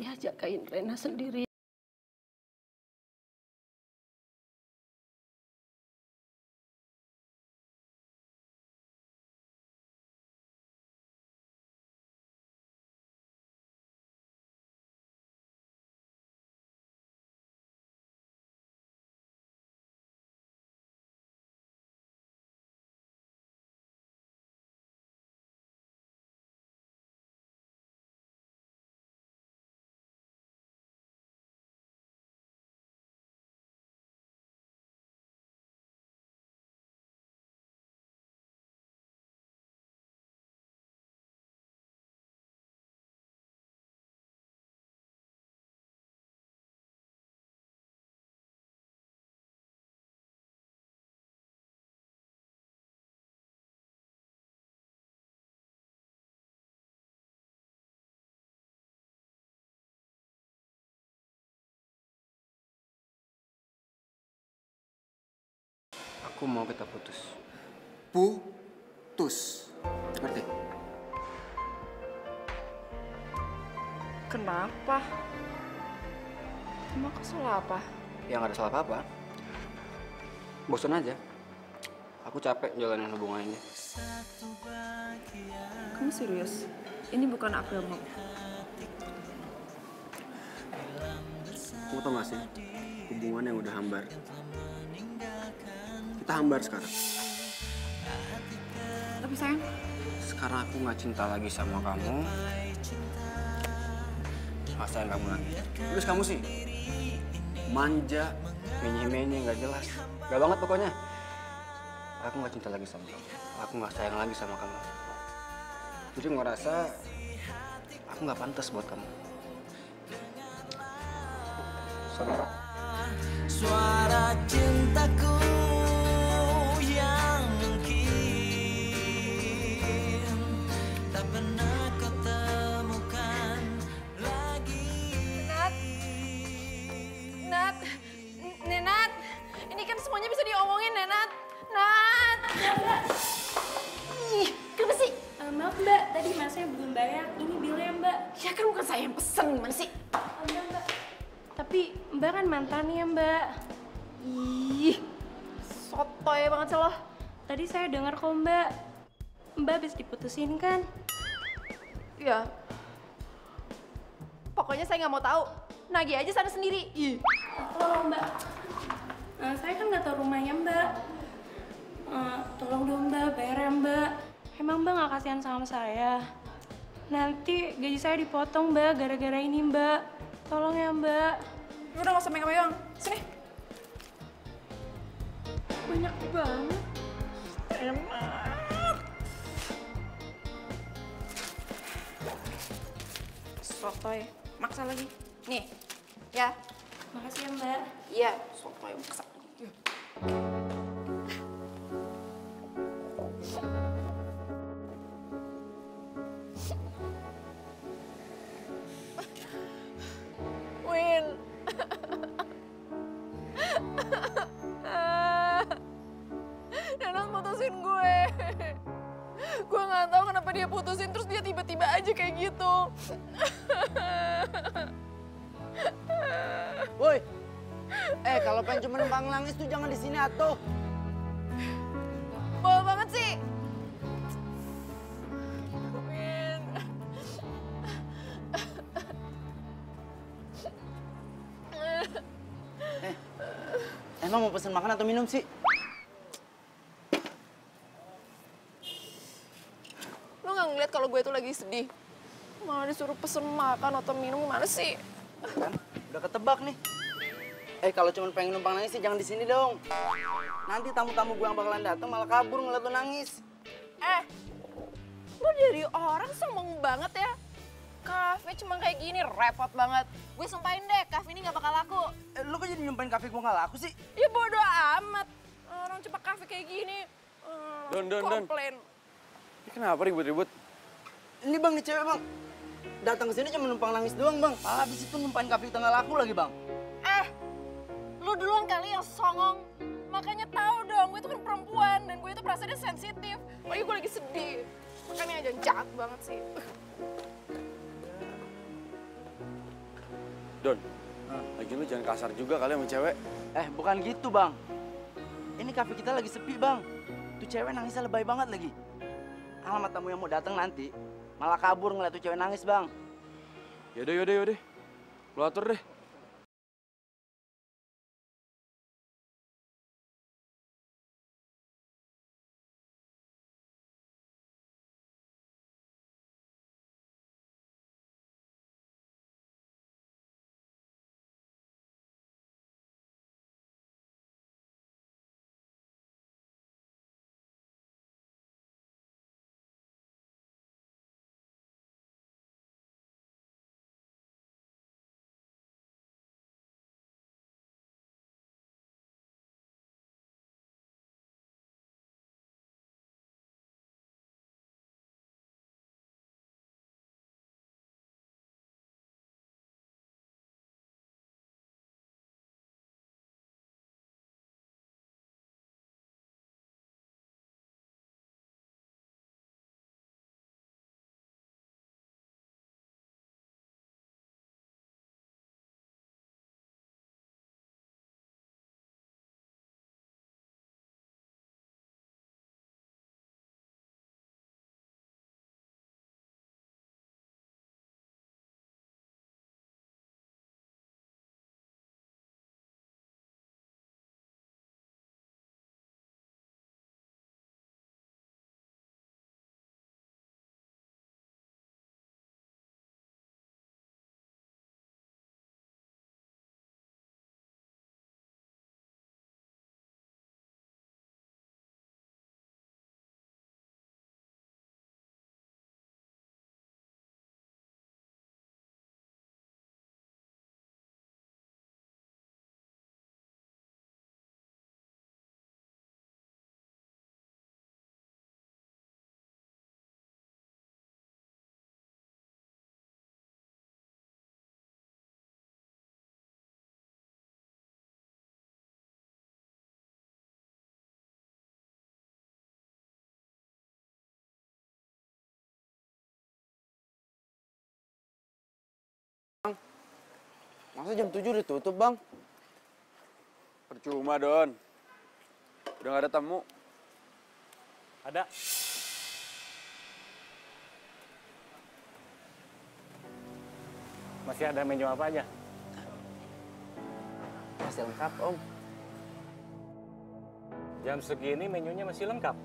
dia jagain Rena sendiri. Aku mau kita putus. Putus. Ngerti? Kenapa? Emang kesel apa? Ya nggak ada salah apa-apa. Bosan aja. Aku capek jalanin hubungan ini. Kamu serius? Ini bukan agama. Kamu tau gak sih? Hubungan yang udah hambar. Kita hambar sekarang. Tapi sayang, Sekarang aku nggak cinta lagi sama kamu. Nggak sayang kamu lagi. Terus kamu sih manja, menye-menye, nggak jelas. Gak banget pokoknya. Aku nggak cinta lagi sama kamu. Aku nggak sayang lagi sama kamu. Jadi ngerasa aku nggak pantas buat kamu. Sorry. Suara cintaku yang mungkin tak pernah kau temukan lagi. Nenat, ini kan semuanya bisa diomongin, Nenat. Nat. Ih, kenapa sih? Maaf Mbak, tadi masnya belum bayar. Ini bilnya Mbak. Ya kan bukan saya yang pesen, gimana sih? Enggak Mbak. Tapi Mbak kan mantannya Mbak. Ih, sotoy banget sih lo. Tadi saya dengar kok Mbak. Mbak habis diputusin kan? Ya. Pokoknya saya nggak mau tahu. Nagih aja sana sendiri. Ih. Tolong Mbak. Saya kan nggak tahu rumahnya Mbak. Tolong dong Mbak, bayar ya Mbak. Emang Mbak nggak kasihan sama saya? Nanti gaji saya dipotong Mbak, gara-gara ini Mbak. Tolong ya Mbak. Udah nggak usah megang-megang. Sini. Banyak banget. Enak. Sotoy. Maksa lagi. Nih. Ya. Makasih ya Mbak. Iya. Sotoy maksa. Win. Nenat putusin gue. Gue nggak tahu kenapa dia putusin terus dia tiba-tiba aja kayak gitu. Woi, kalau pengen cuma numpang nangis tuh jangan di sini atuh. Bawa banget sih. Win. Emang mau pesen makan atau minum sih? Lo nggak ngeliat kalau gue tuh lagi sedih? Malah disuruh pesen makan atau minum gimana sih? Kan, udah ketebak nih. Kalau cuma pengen numpang nangis sih jangan di sini dong. Nanti tamu-tamu gue yang bakalan datang malah kabur ngeliat lo nangis. Lo jadi orang sombong banget ya. Kafe cuma kayak gini repot banget. Gue sumpahin deh, kafe ini nggak bakal laku. Lo kok jadi nyumpahin kafe gue nggak laku sih? Ya bodo amat. Orang cuma kafe kayak gini. Don. Komplain. Ini kenapa ribut-ribut? Ini bang, nih cewek bang. Datang ke sini cuma numpang nangis doang bang. Habis itu numpahin kafe kita nggak laku lagi bang. Lo duluan kali yang songong. Makanya tahu dong, gue itu kan perempuan dan gue itu perasaannya sensitif. Lagi gue lagi sedih. Makanya aja jahat banget sih. Don, lagi lu jangan kasar juga kali sama cewek. Bukan gitu bang. Ini kafe kita lagi sepi bang. Tuh cewek nangisnya lebay banget lagi. Alamat tamu yang mau datang nanti malah kabur ngeliat tuh cewek nangis bang. Yaudah. Lu atur deh. Masa jam 7 udah tutup bang? Percuma, Don. Udah gak ada tamu. Ada. Masih ada menu apa aja? Masih lengkap om. Jam segini menunya masih lengkap.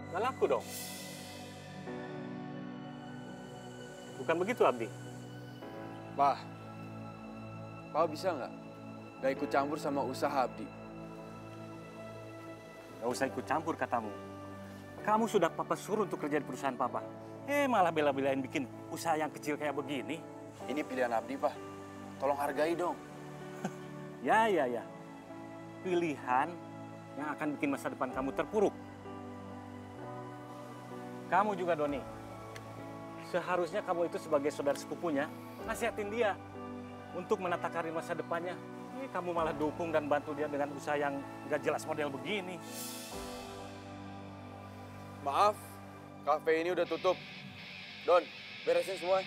Nggak laku dong. Bukan begitu, Abdi? Pak bisa nggak? Gak ikut campur sama usaha Abdi. Gak usah ikut campur katamu. Kamu sudah Papa suruh untuk kerja di perusahaan Papa. Malah bela-belain bikin usaha yang kecil kayak begini. Ini pilihan Abdi, Pak. Tolong hargai dong. Ya. Pilihan yang akan bikin masa depan kamu terpuruk. Kamu juga, Doni. Seharusnya kamu itu sebagai saudara sepupunya, nasihatin dia untuk menata karir masa depannya. Kamu malah dukung dan bantu dia dengan usaha yang gak jelas model begini. Maaf, kafe ini udah tutup. Don, beresin semua.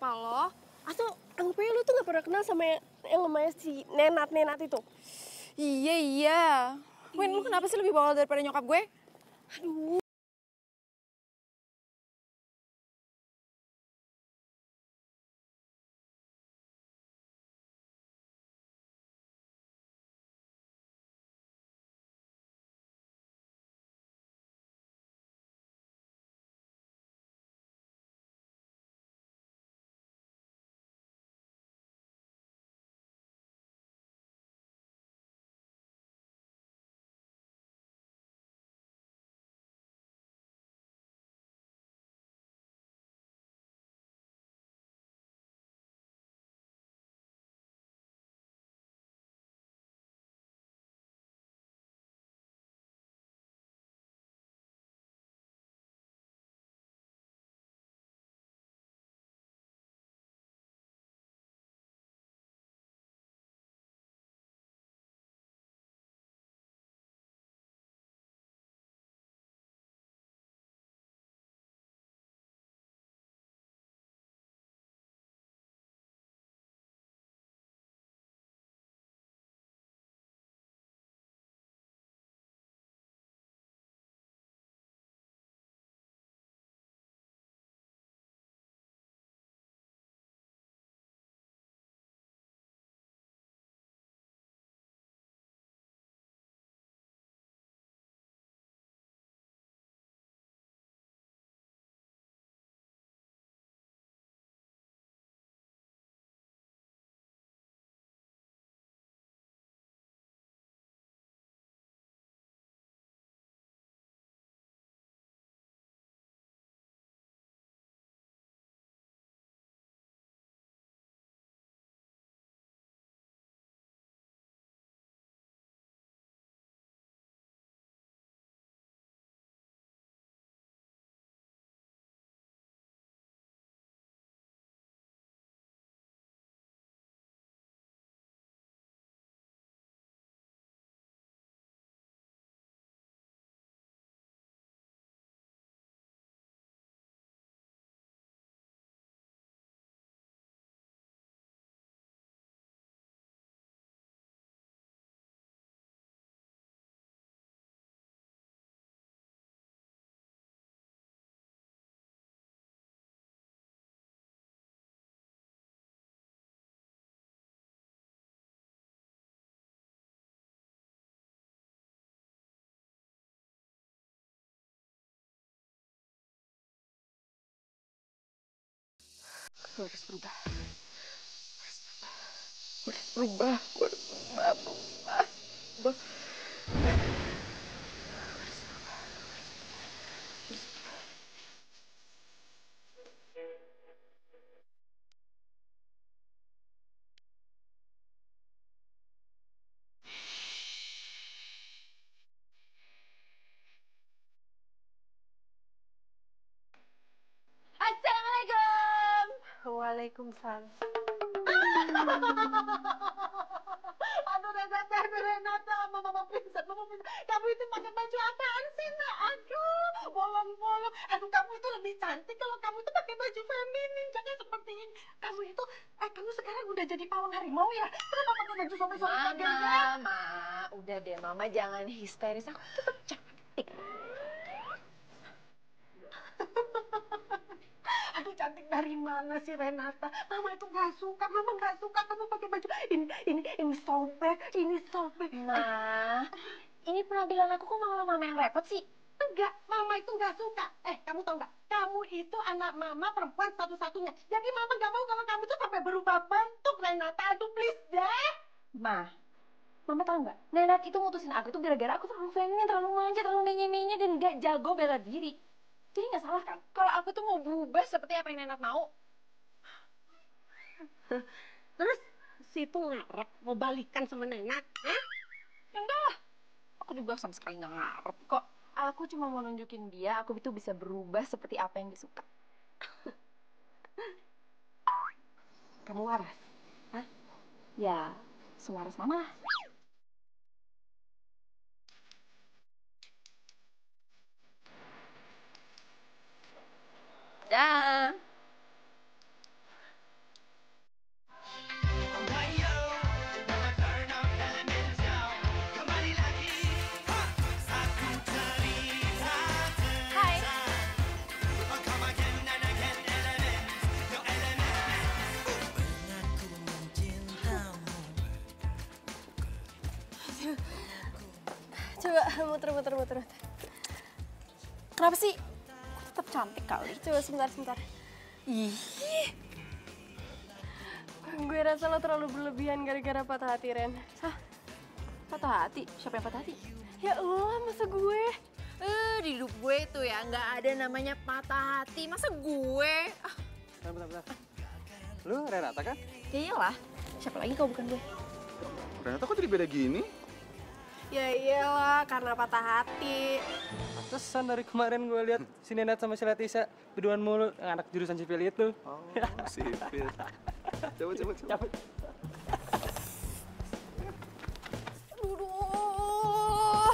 nyapa lo, atau anggapnya lu tuh gak pernah kenal sama yang namanya si Nenat itu. Iya. Win, lu kenapa sih lebih bawel daripada nyokap gue? Aduh. Gue harus berubah. Gue harus berubah. Gue harus berubah. Assalamualaikum. Waalaikumsalam. Aduh, Renata, mama pingsan. Kamu itu pakai baju apaan sih, nak? Aduh, bolong-bolong. Aduh, kamu itu lebih cantik kalau kamu itu pakai baju feminin. Jangan seperti ini. Kamu sekarang udah jadi pawang harimau ya? Kenapa pakai baju sobek-sobek kayak gini? Mama, udah deh, Mama jangan histeris. Aku tetap cantik. Aduh, cantik dari mana sih, Renata? Mama itu nggak suka. Mama nggak suka kamu pakai baju ini sobek, ini sobek. Ma, ini penampilan aku kok malah Mama yang repot sih? Enggak, Mama itu nggak suka. Kamu tahu nggak? Kamu itu anak Mama perempuan satu-satunya. Jadi Mama nggak mau kalau kamu tuh sampai berubah bentuk, Renata. Aduh, please deh. Ma, Mama tahu nggak? Nenat itu mutusin aku tuh gara-gara aku terlalu feminin, terlalu manja, terlalu menye-menye, dan nggak jago bela diri. Jadi nggak salah kan? Kalau aku tuh mau berubah seperti apa yang Nenat mau. Terus situ ngarep mau balikan sama Nenat? Enggak lah. Aku juga sama sekali nggak ngarep kok. Aku cuma mau nunjukin dia, aku itu bisa berubah seperti apa yang disuka. Kamu waras? Hah? Ya, sewaras Mama lah. Dah. Coba muter. Kenapa sih? Tetap cantik kali. Coba sebentar. Ih. Gue rasa lo terlalu berlebihan gara-gara patah hati, Ren. Hah? Patah hati? Siapa yang patah hati? Ya Allah, masa gue? Di hidup gue itu ya nggak ada namanya patah hati. Masa gue? Bentar. Lu Renata kan? Ya iyalah. Siapa lagi kalau bukan gue? Renata kok jadi beda gini? Ya iyalah, karena patah hati. Pantesan dari kemarin gue lihat si Nenet sama si Letisa berduaan mulu, anak jurusan sipil itu. Oh, sipil. Coba.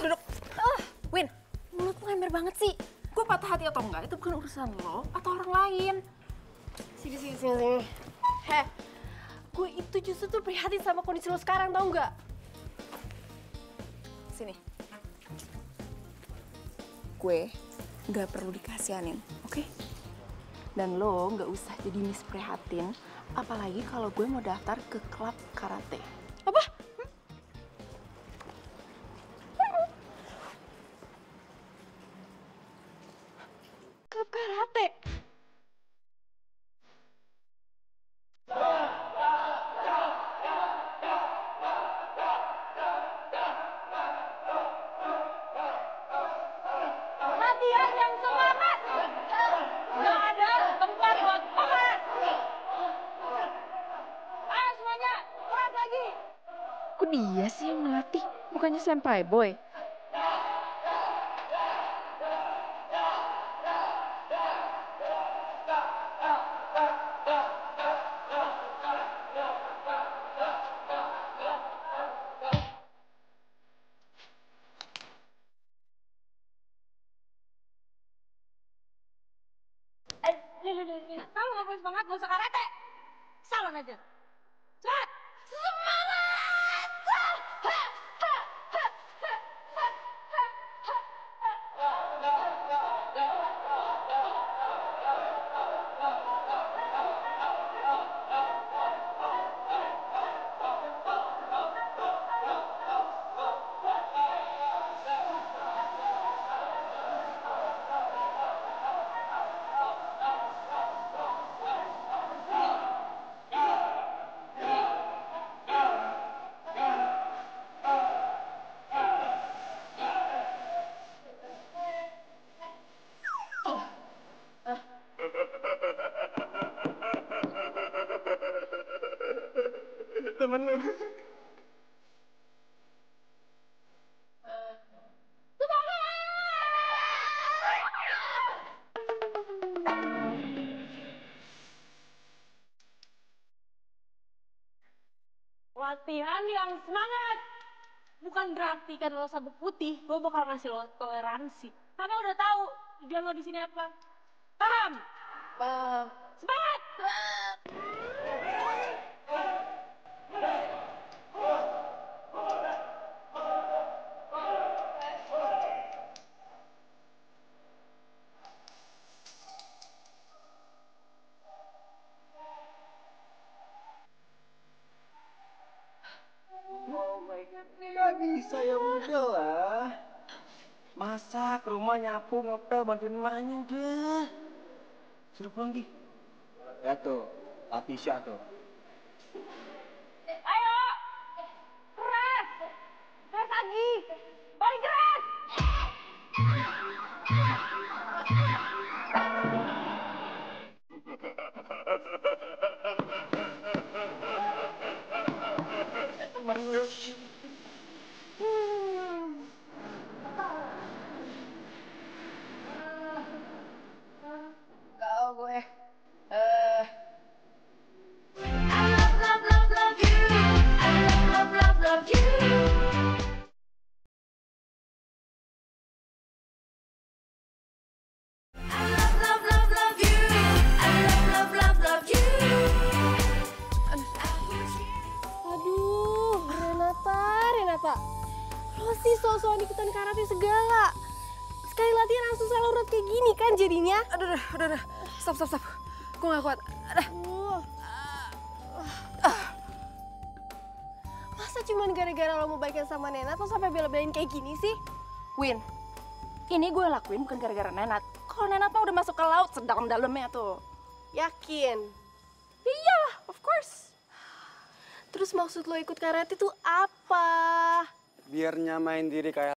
Duduk. Win, mulut lu ember banget sih. Gue patah hati atau enggak itu bukan urusan lo atau orang lain. Sini. Heh, gue itu justru tuh prihatin sama kondisi lo sekarang, tau nggak? Sini. Gue nggak perlu dikasihanin, oke? Dan lo nggak usah jadi Miss Prihatin, apalagi kalau gue mau daftar ke klub karate. Apa? Klub karate? Latihan yang semangat. Nggak ada tempat buat kelas. Ayo semuanya, keras lagi. Kok dia sih yang melatih, bukannya senpai boy? Kamu nggak boleh semangat, nggak usah karate. Salon aja. Cepat. Semangat. Temen lu. Latihan yang semangat. Bukan berarti kan lo sabuk putih, gue bakal ngasih lo toleransi. Karena udah tahu tujuan lo di sini apa. Paham? Paham. Semangat. Gak bisa ya udah lah. Masak, rumah nyapu, ngepel, bantuin emaknya udah. Suruh pulang Gi. Ya tuh, Latisha tuh. Ayo. Keras. Keras lagi. Paling keras. Kau gue. Aduh, Renata. Lo sih so-soan ikutan karate segala. Sekali latihan langsung salah urut kayak gini kan jadinya. Udah. Stop. Gue gak kuat. Masa Masa cuma gara-gara lo mau baikan sama Nenat lo sampai bela-belain kayak gini sih? Win, ini gue lakuin bukan gara-gara Nenat. Kalau Nenat mah udah masuk ke laut sedalam-dalamnya tuh. Yakin? Iyalah, of course. Terus maksud lo ikut karate tuh apa? Biar nyamain diri kayak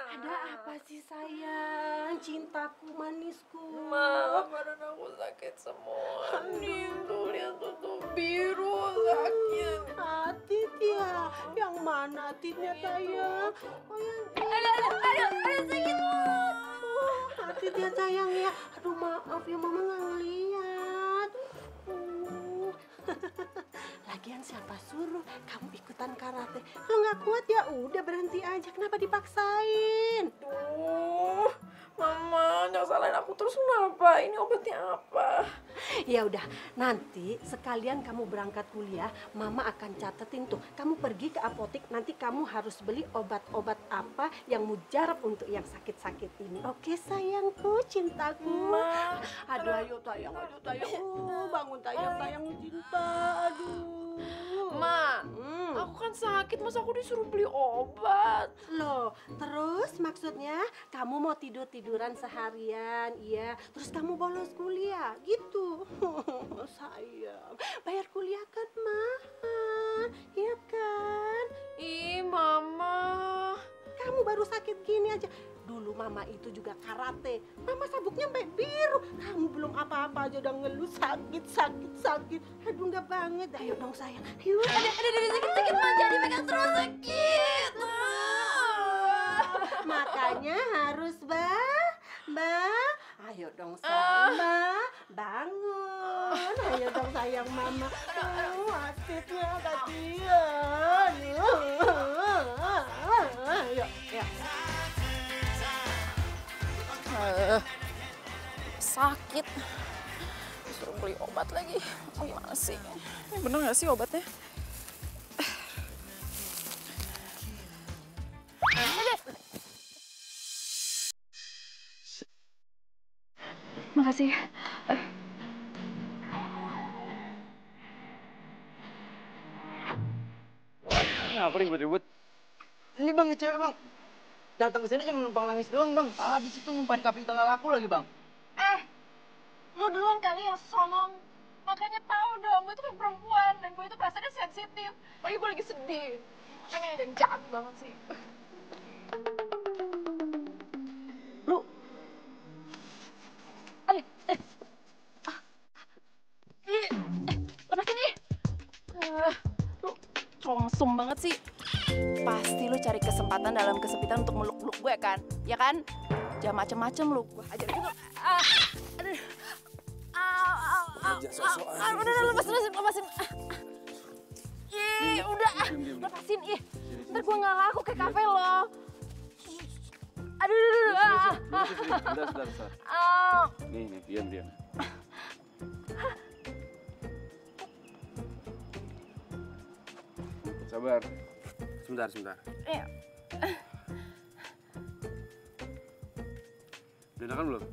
Ada apa sih sayang? Cintaku manisku. Badan aku sakit semua. Nih tuh lihat tuh biru sakit. Atit ya, yang mana Atitnya sayang? Oh yang Ada sakit. Atit ya sayang ya. Aduh maaf ya mama nggak ngeliat. Lagian siapa suruh kamu ikutan karate? Lo nggak kuat ya udah berhenti aja. Kenapa dipaksain? Duh, Mama, jangan salahin aku terus kenapa? Ini obatnya apa? Ya udah, nanti sekalian kamu berangkat kuliah, Mama akan catetin tuh. Kamu pergi ke apotek, nanti kamu harus beli obat-obat apa yang mujarab untuk yang sakit-sakit ini. Oke sayangku, cintaku. Ma. Aduh, ayo tayang. Bangun tayang cinta. Aduh. Ma, aku kan sakit, masa aku disuruh beli obat? Loh, terus maksudnya kamu mau tidur-tiduran seharian, iya. Terus kamu bolos kuliah, gitu. Sayang, bayar kuliah kan mahal, iya kan? Ih, Mama. Kamu baru sakit gini aja. Dulu Mama itu juga karate. Mama sabuknya sampai biru. Kamu belum apa-apa aja udah ngeluh sakit. Aduh nggak banget. Ayo dong sayang. Ayo. Ada sakit-sakit Ma, jadi pegang terus sakit. Makanya harus ayo dong sayang, bangun. Ayo dong sayang Mama. Atitnya kasihan. Ayo, ya. Sakit. Disuruh beli obat lagi. Gimana sih? Ini bener nggak sih obatnya? Makasih. Kenapa ribut-ribut? Ini bang, cewek bang. Datang ke sini cuma numpang nangis doang bang. Habis itu ngumpain kafe tengah laku lagi bang. Lo duluan kali yang songong. Makanya tahu dong, gue itu kan perempuan dan gue itu perasaannya sensitif. Lagi gue lagi sedih. Makanya dan jahat banget sih. Lu, lepasin nih. Lu congsum banget sih. Pasti lu cari kesempatan dalam kesepitan untuk meluk-meluk gue kan? Ya kan? Jangan macem-macem lu. Gue ajar juga. Udah, lepasin. Ih, udah. Lepasin, ih. Ntar gue nggak laku kayak kafe lo. Aduh. Bentar. Nih, diam. Sabar. Sebentar. Iya. Udah enakan belum?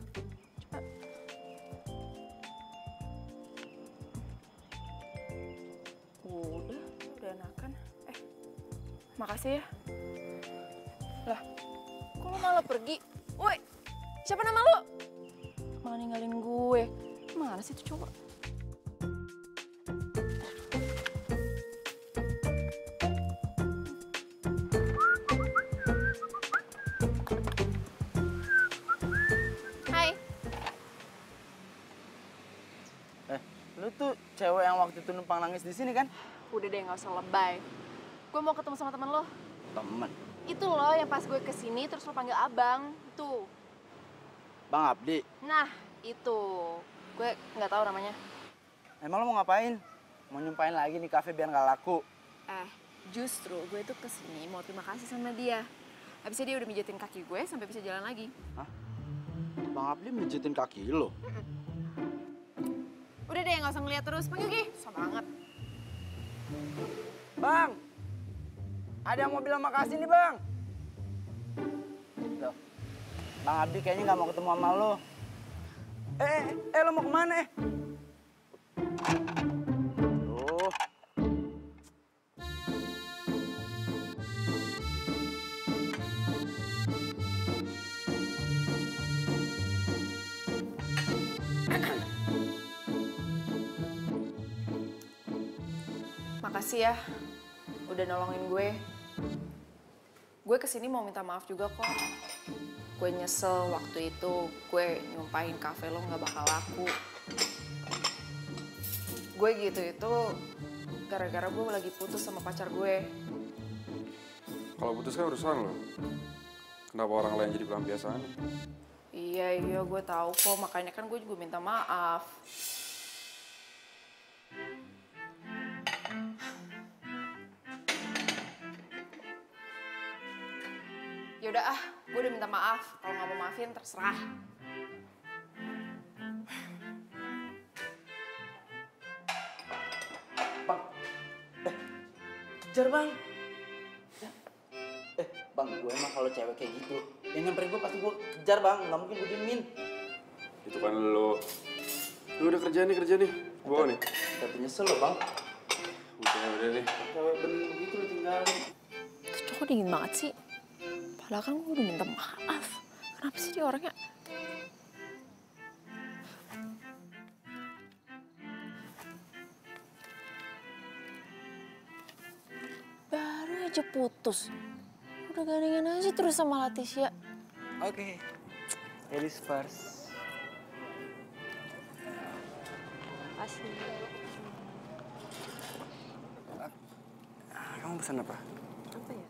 Udah enakan. Makasih ya. Lah, kok lu malah pergi? Woi, siapa nama lu? Malah ninggalin gue. Mana sih itu cowok? Hai. Lu tuh cewek yang waktu itu numpang nangis di sini kan? Udah deh, nggak usah lebay. Gue mau ketemu sama temen lo. Temen. Itu loh yang pas gue kesini terus lo panggil abang. Tuh. Bang Abdi. Nah, itu. Gue nggak tahu namanya. Emang lo mau ngapain? Mau nyumpain lagi nih kafe biar nggak laku? Justru gue tuh kesini mau terima kasih sama dia. Habisnya dia udah mijetin kaki gue sampai bisa jalan lagi. Hah? Bang Abdi mijetin kaki lo? Udah deh, nggak usah ngeliat terus. Panggil Gi, susah banget. Bang! Ada yang mau bilang makasih nih, Bang. Loh, Bang Abdi kayaknya nggak mau ketemu sama lo. Lo mau kemana? Loh. Makasih ya, udah nolongin gue. Gue kesini mau minta maaf juga kok. Gue nyesel waktu itu gue nyumpahin kafe lo nggak bakal laku. Gue gitu itu gara-gara gue lagi putus sama pacar gue. Kalau putus kan urusan lo. Kenapa orang lain jadi pelampiasan? Iya, gue tahu kok. Makanya kan gue juga minta maaf. Yaudah gue udah minta maaf. Kalau nggak mau maafin, terserah. Bang. Kejar, Bang. Bang, gue emang kalau cewek kayak gitu, yang nyamperin gue pasti gue kejar, Bang. Nggak mungkin gue diemin. Itu kan lo. Lu udah kerja nih. Bawa nih. Tapi nyesel lo, Bang. Udah nih. Cewek bening begitu lo tinggalin. Itu cowok dingin banget sih. Padahal kan gue udah minta maaf. Kenapa sih dia orangnya? Baru aja putus. Udah gandengan aja terus sama Leticia. Oke. Ladies first. Makasih. Kamu pesan apa? Apa ya?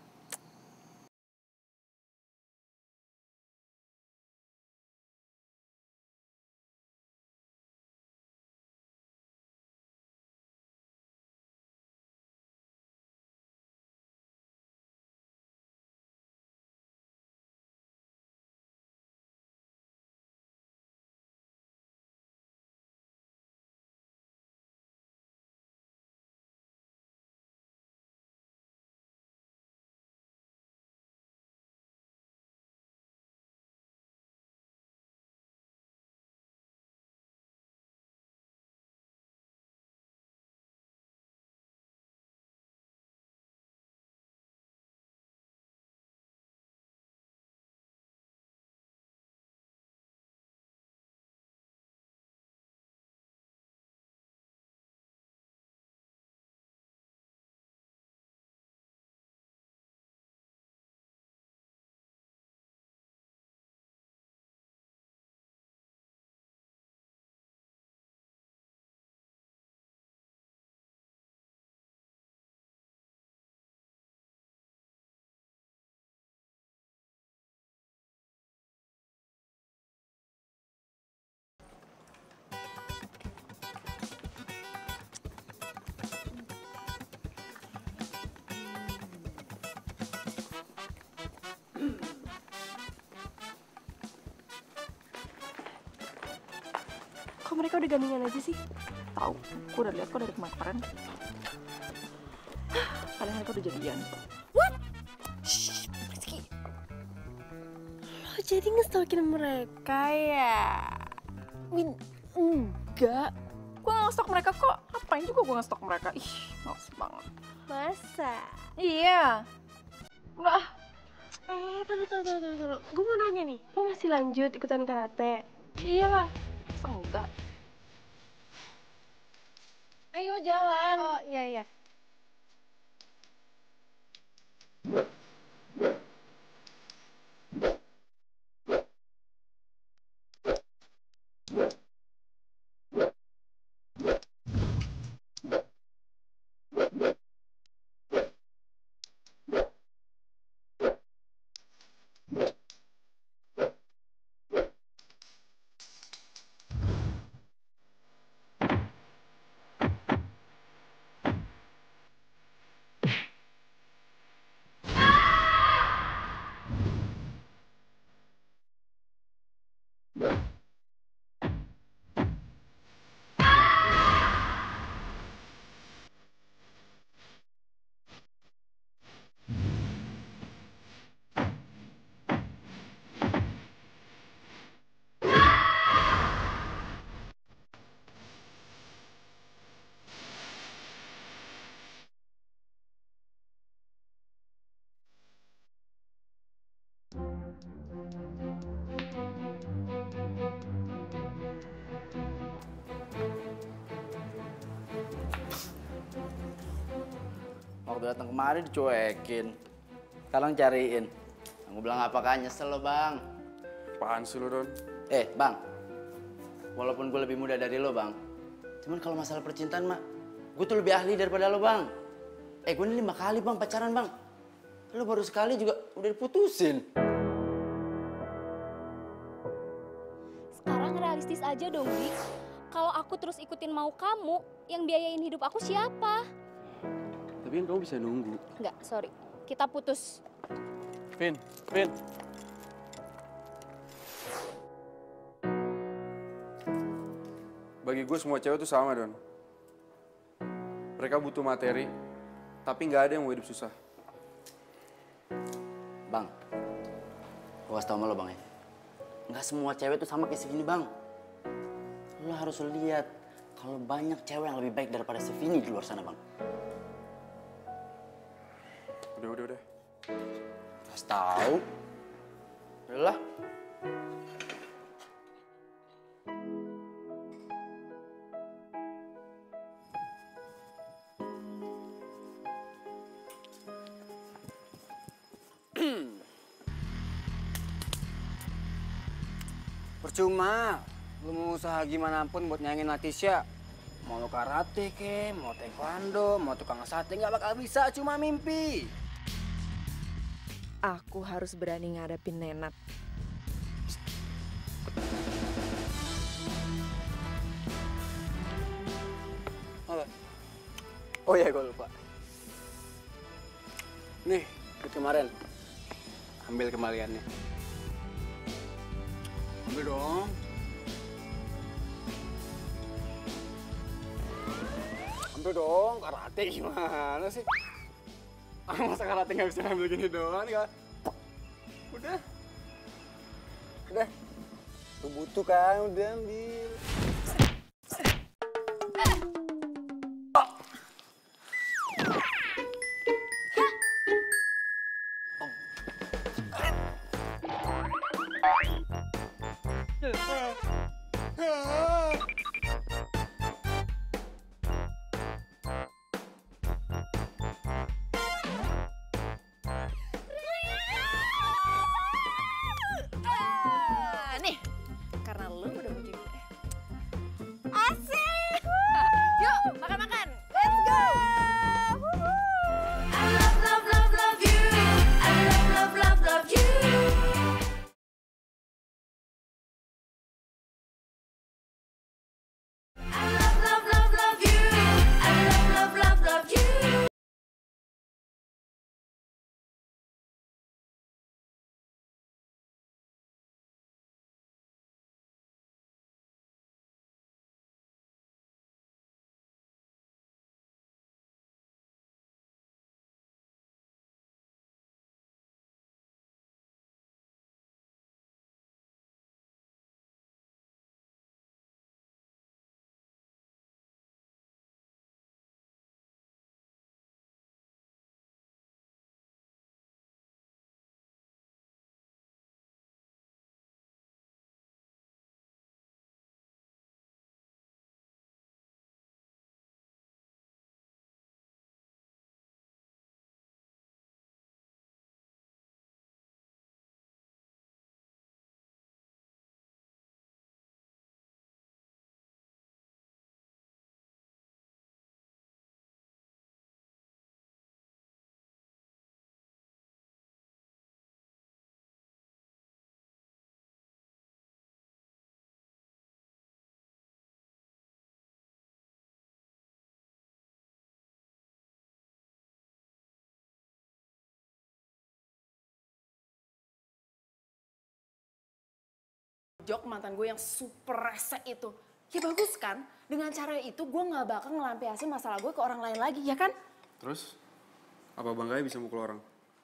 Kok mereka udah gandengan aja sih? Tahu, gue udah lihat kok dari kemarin. Padahal mereka udah jadian. What? Shh, Rizky. Lo jadi ngestalkin mereka ya? Win, enggak. Gue gak ngestok mereka kok. Ngapain juga gue ngestok mereka? Ih, males banget. Masa? Iya. Enggak. masih lanjut ikutan karate? Iyalah, masa enggak? Ayo jalan. Oh, iya, iya. Waktu datang kemarin dicuekin. Sekarang cariin. Aku bilang apa kan nyesel lo bang. Apaan sih lo, Don? Bang. Walaupun gue lebih muda dari lo bang. Cuman kalau masalah percintaan mak, gue tuh lebih ahli daripada lo bang. Gue ini 5 kali bang pacaran bang. Lo baru sekali juga udah diputusin. Sekarang realistis aja dong, Dik. Kalau aku terus ikutin mau kamu, yang biayain hidup aku siapa? Tapi kan kamu bisa nunggu. Enggak, sorry. Kita putus. Vin. Bagi gue semua cewek tuh sama, Don. Mereka butuh materi, tapi nggak ada yang mau hidup susah. Bang, gue kasih tau sama lo bang ya. Nggak semua cewek tuh sama kayak si Vini bang. Lo harus lihat kalau banyak cewek yang lebih baik daripada si Vini di luar sana bang. Udah. Kasih tahu. Udahlah. Percuma, lu mau usaha gimana pun buat nyayangin Latisya. Mau lu karate ke, mau taekwondo, mau tukang sate, nggak bakal bisa, cuma mimpi. Aku harus berani ngadepin Nenat. Apa? Oh iya, gue lupa. Nih, duit kemarin. Ambil kembaliannya. Ambil dong. Ambil dong, karate gimana sih? Masa karate nggak bisa ngambil gini doang kan? Udah. Lu butuh kan, udah ambil. Nih, karena lu udah mau jadi Asik! Yuk, makan-makan. Let's go! I love, love, love, love you. I love, love, love, love you. jok mantan gue yang super rese itu. Ya bagus kan? Dengan cara itu gue gak bakal ngelampiasin masalah gue ke orang lain lagi, ya kan? Terus, apa bangganya bisa mukul orang?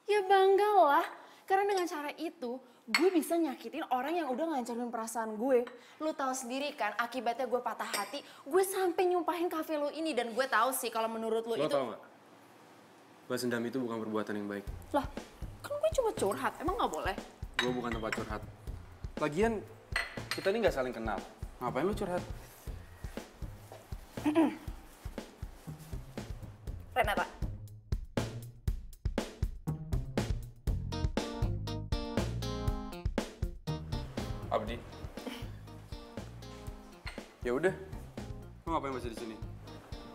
Ya bangga lah. Karena dengan cara itu, gue bisa nyakitin orang yang udah ngancurin perasaan gue. Lu tahu sendiri kan, akibatnya gue patah hati, gue sampai nyumpahin kafe lu ini. Dan gue tahu sih kalau menurut lu Lo itu... tau gak? Balas dendam itu bukan perbuatan yang baik. Lah, kan gue cuma curhat, emang gak boleh? Gue bukan tempat curhat. Lagian, kita ini gak saling kenal. Ngapain lu curhat? Renata. Abdi. Ya udah. Lu ngapain masih di sini?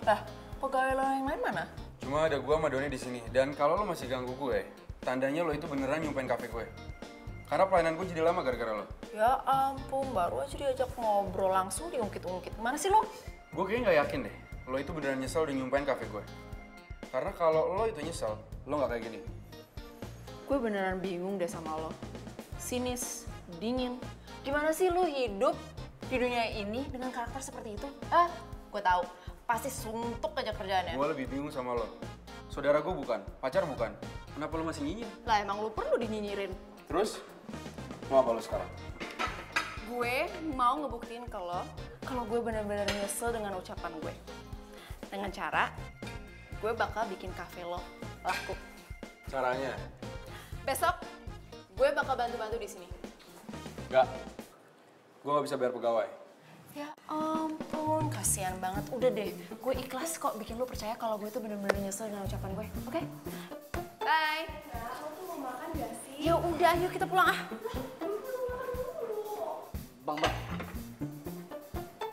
Lah, pegawai lo yang lain mana? Cuma ada gua sama Doni di sini. Dan kalau lo masih ganggu gue, tandanya lo itu beneran nyumpain kafe gue. Karena pelayanan gue jadi lama gara-gara lo. Ya ampun, baru aja diajak ngobrol langsung diungkit-ungkit. Mana sih lo? Gue kayaknya nggak yakin deh, lo itu beneran nyesel udah nyumpain kafe gue. Karena kalau lo itu nyesel, lo nggak kayak gini. Gue beneran bingung deh sama lo. Sinis, dingin. Gimana sih lo hidup di dunia ini dengan karakter seperti itu? Gue tahu. Pasti suntuk aja kerjaannya. Gue lebih bingung sama lo. Saudara gue bukan, pacar bukan. Kenapa lo masih nyinyir? Lah emang lo perlu dinyinyirin. Terus, mau apa lo sekarang? Gue mau ngebuktiin ke lo kalau gue bener-bener nyesel dengan ucapan gue. Dengan cara, gue bakal bikin kafe lo laku. Caranya? Besok, gue bakal bantu-bantu di sini. Nggak. Gue nggak bisa bayar pegawai. Ya ampun, kasihan banget. Udah deh, gue ikhlas kok bikin lo percaya kalau gue tuh bener-bener nyesel dengan ucapan gue. Oke? Bye. Lo tuh mau makan gak sih? Ya udah, ayo kita pulang ah. Bang.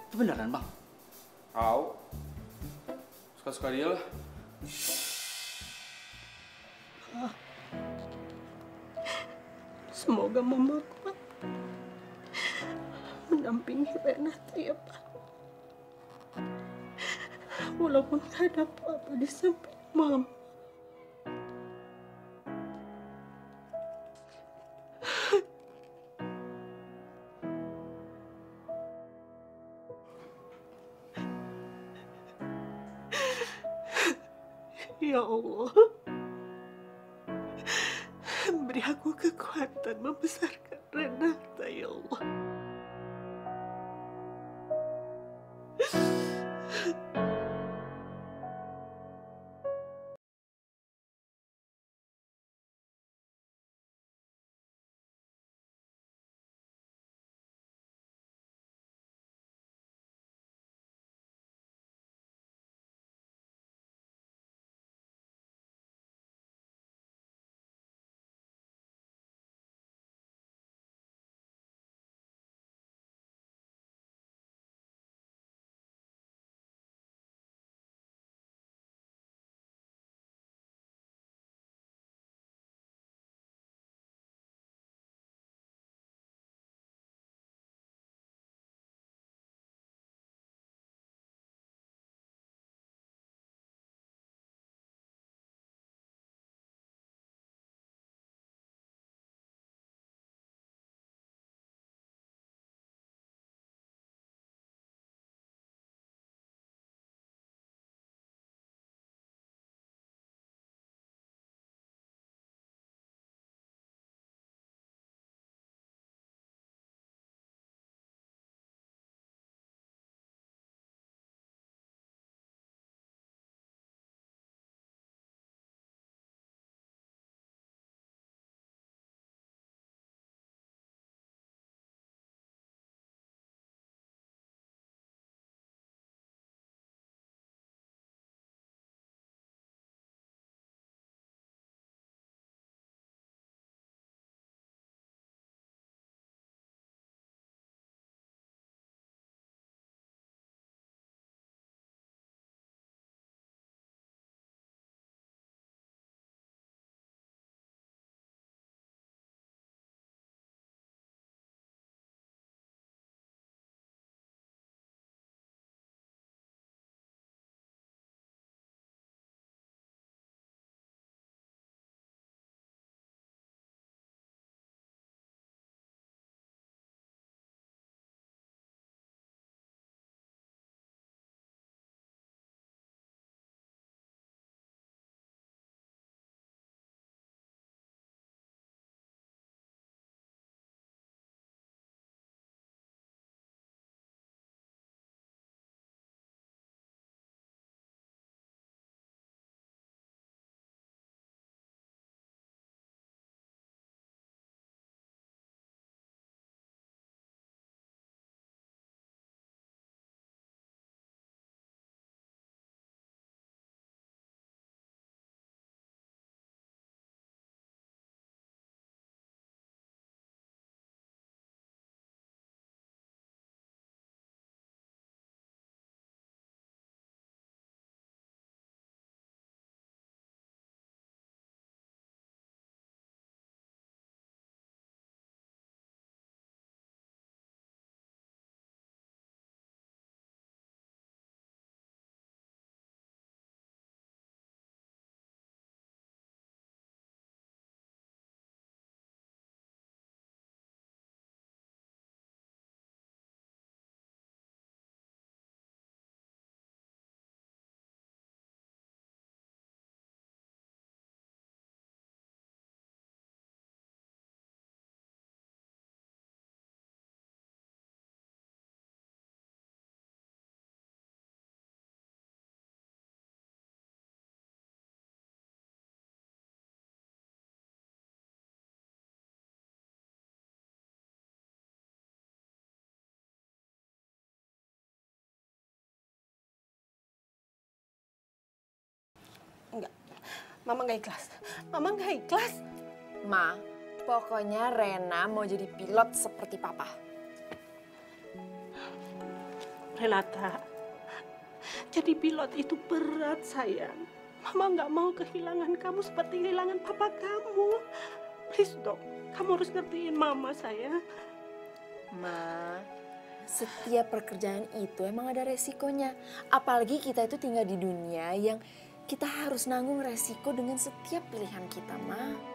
Itu beneran, Bang? Tahu. Suka-suka dia lah. Semoga mama kuat mendampingi Renata ya Pak. Walaupun gak ada apa-apa di samping mama. Ya Allah, beri aku kekuatan membesarkan Renata, ya Allah. Mama nggak ikhlas. Mama nggak ikhlas. Ma, pokoknya Rena mau jadi pilot seperti Papa. Renata, jadi pilot itu berat sayang. Mama nggak mau kehilangan kamu seperti kehilangan papa kamu. Please dong, kamu harus ngertiin mama sayang. Ma, setiap pekerjaan itu emang ada resikonya. Apalagi kita itu tinggal di dunia yang kita harus nanggung resiko dengan setiap pilihan kita, Ma.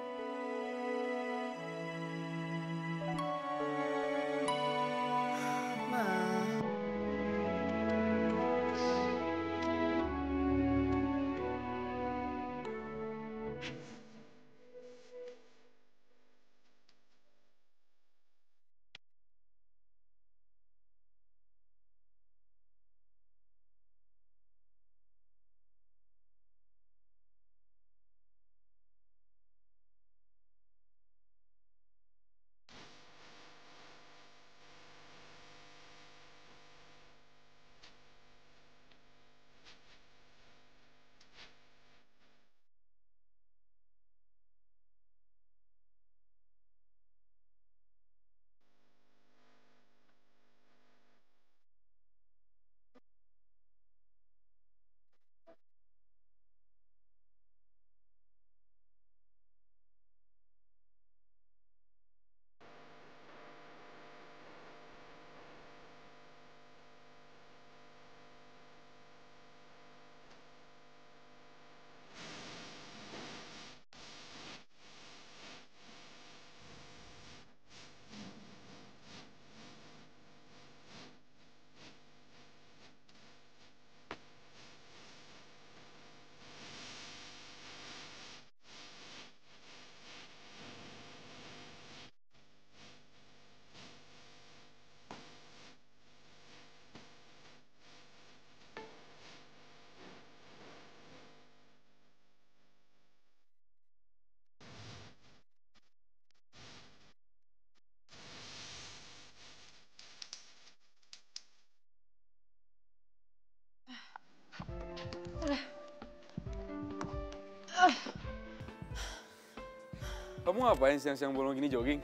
Kamu ngapain siang-siang bolong gini jogging?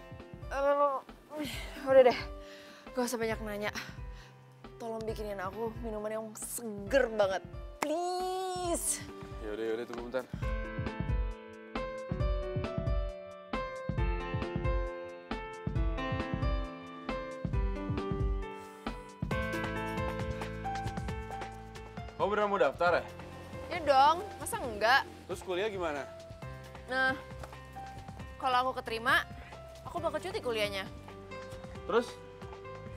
Udah deh, gak usah banyak nanya. Tolong bikinin aku minuman yang seger banget, please. Yaudah, tunggu bentar. Kamu beneran mau daftar ya? Ya dong, masa enggak? Terus kuliah gimana? Nah, kalau aku keterima, aku bakal cuti kuliahnya. Terus?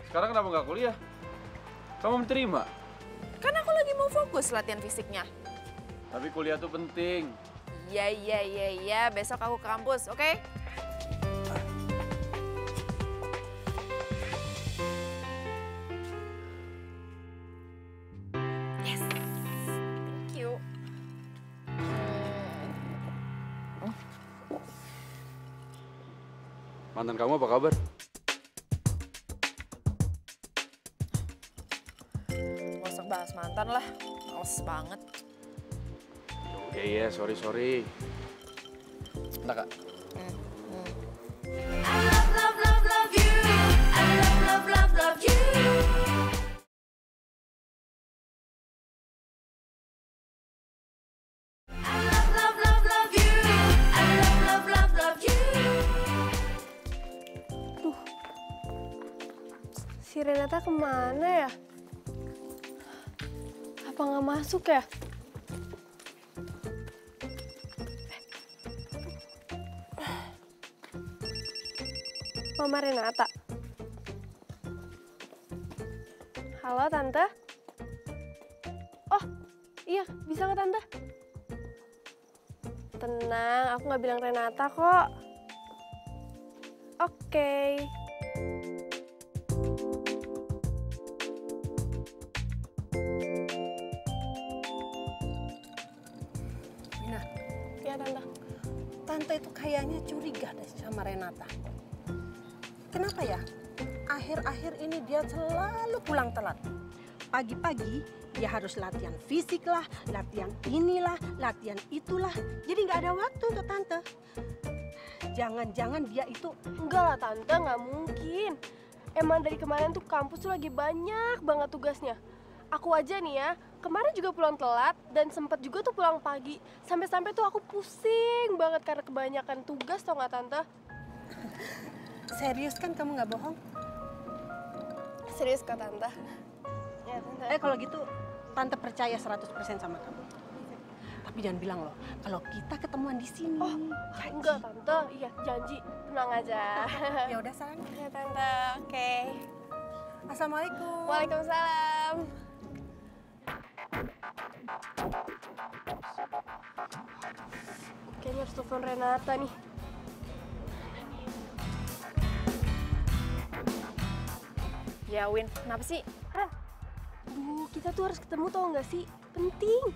Sekarang kenapa nggak kuliah? Kamu diterima? Kan aku lagi mau fokus latihan fisiknya. Tapi kuliah tuh penting. Iya, besok aku ke kampus, oke? Yes, thank you. Mantan kamu apa kabar? Gak usah bahas mantan lah, males banget. Iya, sorry. Bentar, Kak. Si Renata kemana ya? Apa nggak masuk ya? Mama Renata. Halo Tante. Oh iya, bisa nggak Tante? Tenang, aku nggak bilang Renata kok. Oke. Mina, Ya Tante. Tante itu kayaknya curiga deh sama Renata. Kenapa ya? Akhir-akhir ini dia selalu pulang telat. Pagi-pagi Ya harus latihan fisik lah, latihan inilah, latihan itulah. Jadi nggak ada waktu untuk tante. Jangan-jangan dia itu... Enggak lah tante, nggak mungkin. Emang dari kemarin tuh kampus tuh lagi banyak banget tugasnya. Aku aja nih ya, kemarin juga pulang telat dan sempet juga tuh pulang pagi. Sampai-sampai tuh aku pusing banget karena kebanyakan tugas, tau nggak tante? Serius kan kamu nggak bohong? Serius kok tante? Ya tante. Kalau gitu tante percaya 100% sama kamu. Tapi jangan bilang loh, kalau kita ketemuan di sini. Oh, enggak tante. Iya, janji. Tenang aja. Ya udah sayang. Ya tante, oke. Assalamualaikum. Waalaikumsalam. Kayaknya harus telepon Renata nih. Ya Win, kenapa sih? Duh, kita tuh harus ketemu tau nggak sih? Penting.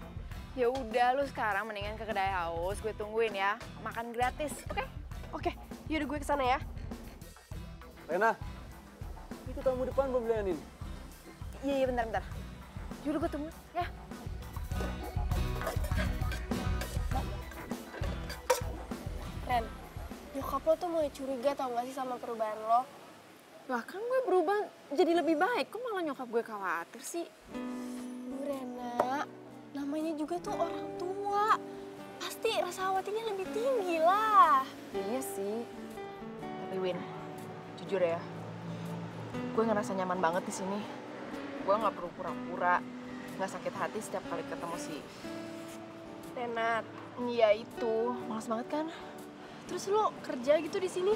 Ya udah, lu sekarang mendingan ke kedai haus, gue tungguin ya. Makan gratis, oke? Oke, yaudah gue kesana ya. Rena, itu tamu depan belum dilayanin. Iya, bentar. Yaudah gue tunggu, ya. Ren, nyokap lo tuh mulai curiga tau gak sih sama perubahan lo? Lah kan gue berubah jadi lebih baik, kok malah nyokap gue khawatir sih? Duh Rena, namanya juga tuh orang tua. Pasti rasa khawatirnya lebih tinggi lah. Iya sih. Tapi Win, jujur ya, gue ngerasa nyaman banget di sini. Gue nggak perlu pura-pura, nggak sakit hati setiap kali ketemu si Renat. Iya itu, malas banget kan? Terus lo kerja gitu di sini?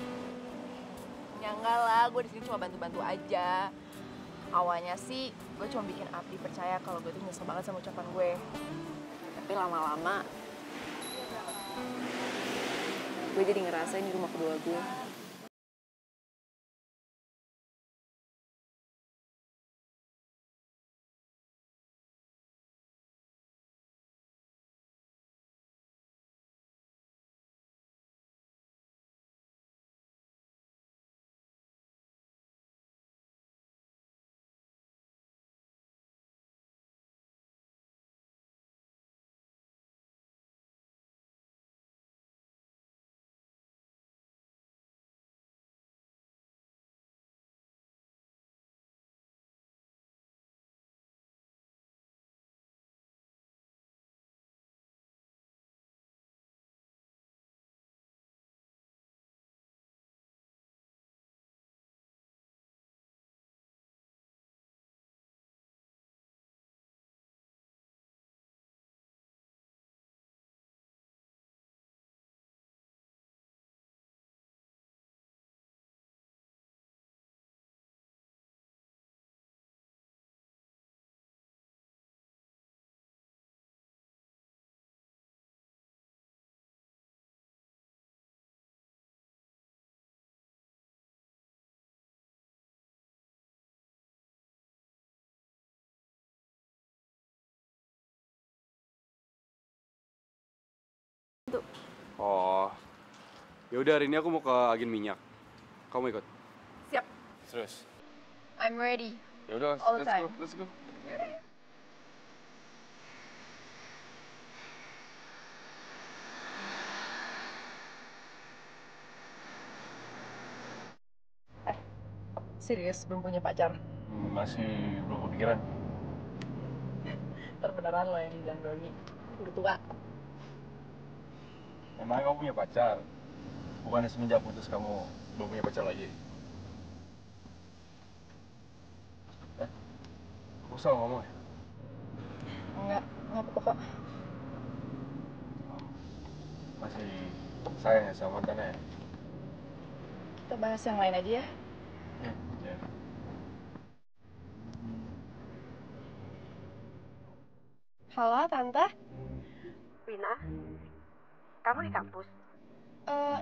Ya enggak lah, gue di sini cuma bantu-bantu aja. Awalnya sih gue cuma bikin Abdi percaya kalau gue tuh nyesel banget sama ucapan gue. Tapi lama-lama gue jadi ngerasain di rumah kedua gue. Oh, ya udah hari ini aku mau ke agen minyak. Kamu ikut? Siap. Serius? I'm ready. Ya udah, All the time. let's go. Serius, belum punya pacar? Masih belum kepikiran. Terbeneran lo yang bilang Doni. Udah tua. Emang kamu punya pacar? Bukannya semenjak putus kamu belum punya pacar lagi? Aku salah ngomong ya? Enggak apa-apa kok. Masih sayang ya sama mantannya ya? Kita bahas yang lain aja ya. Ya. Halo Tante. Wina, kamu di kampus?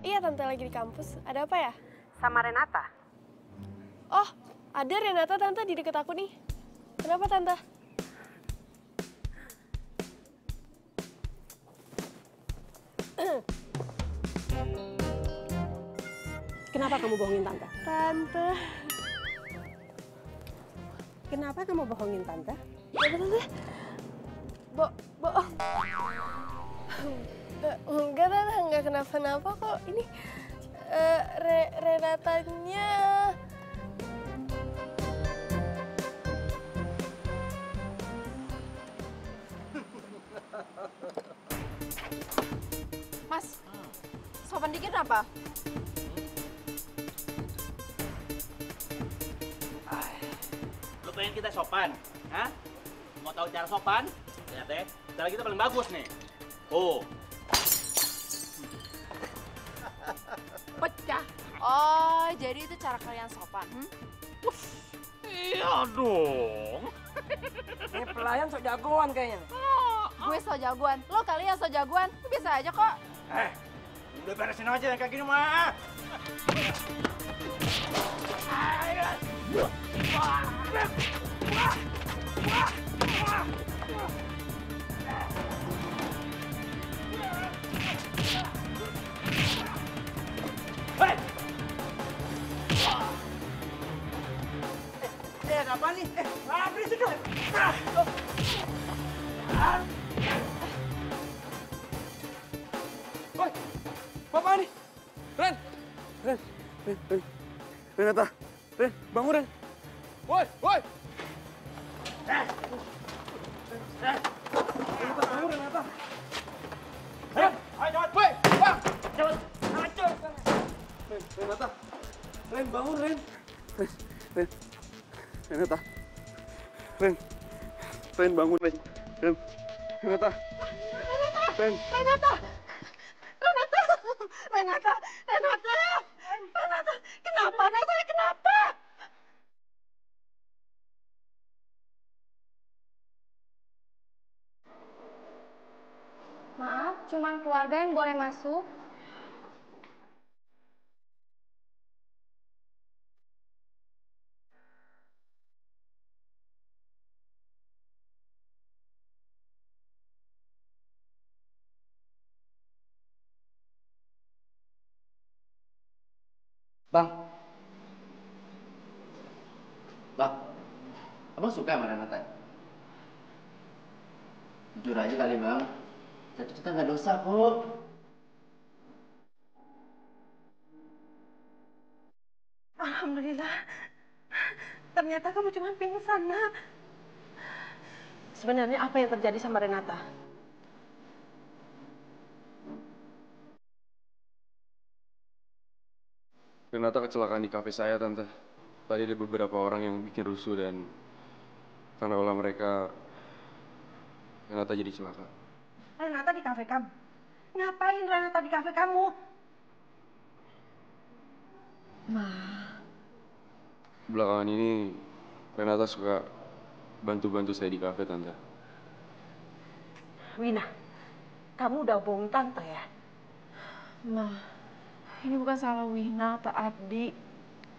Iya Tante, lagi di kampus. Ada apa ya? Sama Renata? Oh, ada Renata Tante di deket aku nih. Kenapa Tante? Kenapa kamu bohongin Tante? Tante. Kenapa kamu bohongin Tante? Tante. Bohong. Enggak, Tante, enggak kenapa-napa kok. Ini Renatanya. Mas, sopan dikit apa? Lu pengen kita sopan? Hah? Mau tahu cara sopan? Lihat ya, cara kita paling bagus nih. Oh. Pecah. Oh, jadi itu cara kalian sopan, Iya dong. Ini pelayan sok jagoan kayaknya. Gue so jagoan. Lo kali yang so jagoan. Lo bisa aja kok. Udah beresin aja yang kayak gini mah. Apa nih? Berisik dong. Woi, apa nih? Ren, Renata, Ren, bangun Ren. Woi. Renata, bangun Renata. Ren, ayo cepat. Woi, bang. Cepat. Ayo. Renata, Ren, bangun Ren. Renata, Ren, bangun Ren. Renata. Kenapa, Nata? Kenapa? Maaf, cuman keluarga yang boleh masuk. Bang, abang suka sama Renata? Jujur aja kali bang, jatuh cinta nggak dosa kok. Alhamdulillah. Ternyata kamu cuma pingsan, Nak. Sebenarnya apa yang terjadi sama Renata? Renata kecelakaan di kafe saya, Tante. Tadi ada beberapa orang yang bikin rusuh dan karena ulah mereka, Renata jadi celaka. Renata di kafe kamu? Ngapain Renata di kafe kamu? Belakangan ini, Renata suka bantu-bantu saya di kafe, Tante. Wina, kamu udah bohong Tante ya? Ini bukan salah Wina atau Abdi.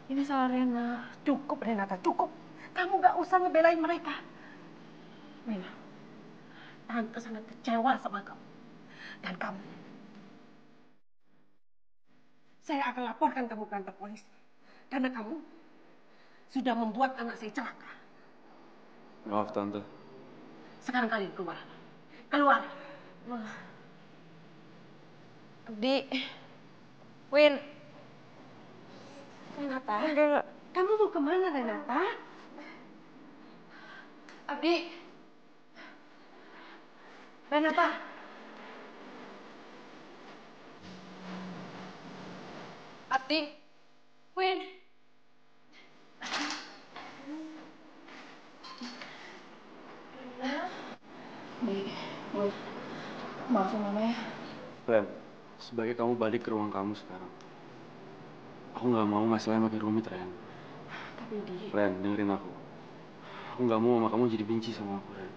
Ini salah Rena. Cukup Renata, cukup. Kamu gak usah ngebelain mereka. Wina, Tante sangat kecewa sama kamu. Dan kamu. Saya akan laporkan kamu ke kantor polisi. Karena kamu sudah membuat anak saya celaka. Maaf, Tante. Sekarang kalian keluar. Keluar. Abdi. Win. Renata. Enggak. Kamu mau kemana Renata? Abdi. Renata. Abdi. Win. Maafin Mama ya. Ren, sebaiknya kamu balik ke ruang kamu sekarang. Aku nggak mau masalahnya makin rumit, Ren. Tapi Di. Ren, dengerin aku. Aku nggak mau mama kamu jadi benci sama aku, Ren.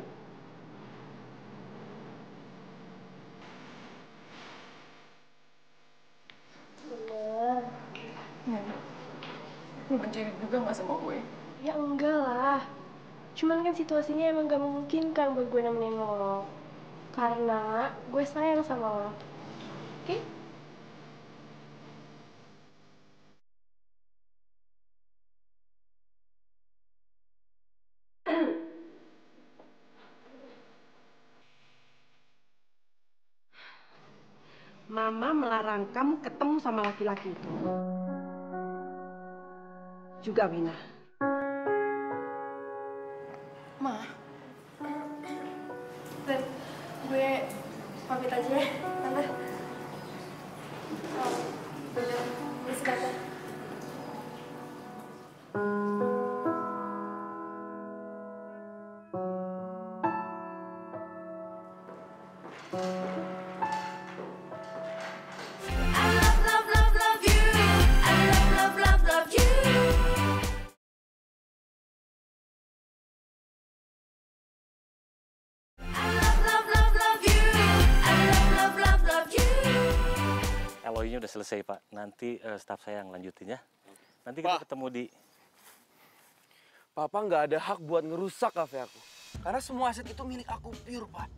Lu benci juga nggak sama gue? Ya enggak lah. Cuman kan situasinya emang gak memungkinkan buat gue nemenin lo. Karena gue sayang sama lo. Oke? Mama melarang kamu ketemu sama laki-laki itu. Juga Wina. Ma, Ren, gue pamit aja ya, Tante. Oh, bener, misi Tante. LOI-nya udah selesai, Pak. Nanti staf saya yang lanjutin ya. Nanti kita ketemu di... Papa nggak ada hak buat ngerusak kafe aku. Karena semua aset itu milik aku pure, Pak.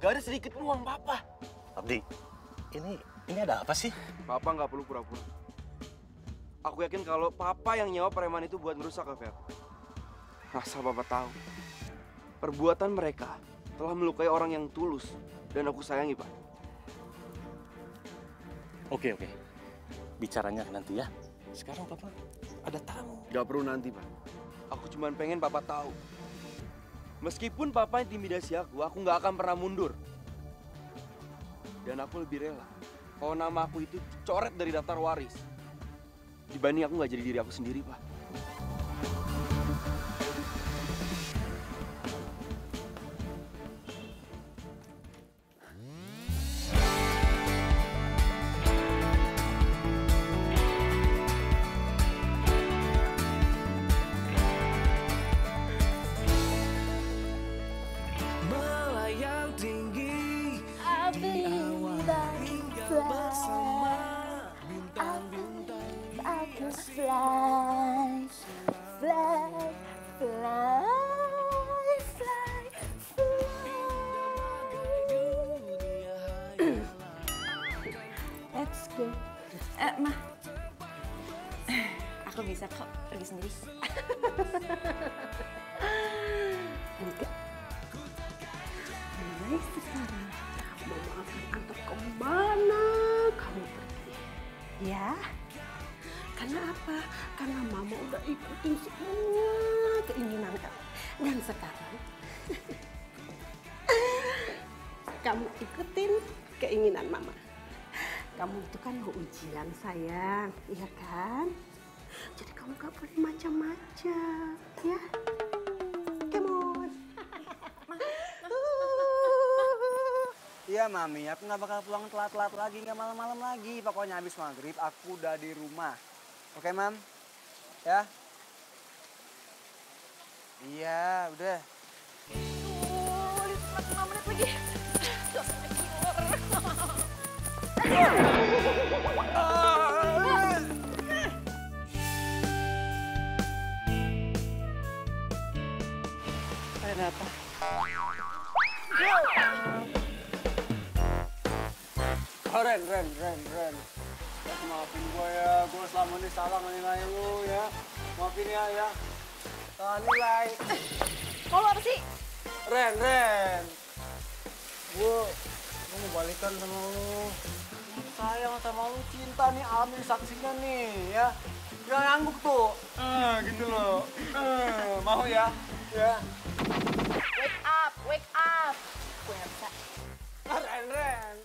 Nggak ada sedikit uang Papa. Abdi, ini ada apa sih? Papa nggak perlu pura-pura. Aku yakin kalau Papa yang nyawa preman itu buat ngerusak kafe aku. Asal Papa tahu, perbuatan mereka telah melukai orang yang tulus dan aku sayangi, Pak. Oke. Bicaranya nanti ya. Sekarang Papa ada tamu. Gak perlu nanti, Pak. Aku cuma pengen Papa tahu. Meskipun Papa intimidasi aku nggak akan pernah mundur. Dan aku lebih rela kalau nama aku itu dicoret dari daftar waris. Dibanding aku nggak jadi diri aku sendiri, Pak. Melayang tinggi di awan hingga bersama bintang-bintang. Aku fly. Let's go. Ma, aku bisa kok pergi sendiri. Enggak. Mulai sekarang, Mama akan antar kemana kamu pergi. Ya? Karena apa? Karena Mama udah ikutin semua keinginan kamu. Dan sekarang, kamu ikutin keinginan Mama. Kamu itu kan mau ujian, sayang. Iya kan? Jadi kamu gak boleh macam-macam, ya? Come on. Iya, Mami. Aku nggak bakal pulang telat-telat lagi, nggak malam-malam lagi. Pokoknya habis maghrib, aku udah di rumah. Oke, Mam? Ya? Iya, udah. 5 menit lagi. Renata. Oh, Ren. Maafin gue ya, gue selama ini salah nilai lu ya. Maafin ya. Nilai. Mau lu apa sih? Ren. Gue mau balikan sama lu. Sayang sama lu, cinta nih, ambil saksinya nih ya. Jangan ngangguk tuh. Gitu loh. Mau ya? Ya. Wake up. Gue gak bisa. Ren.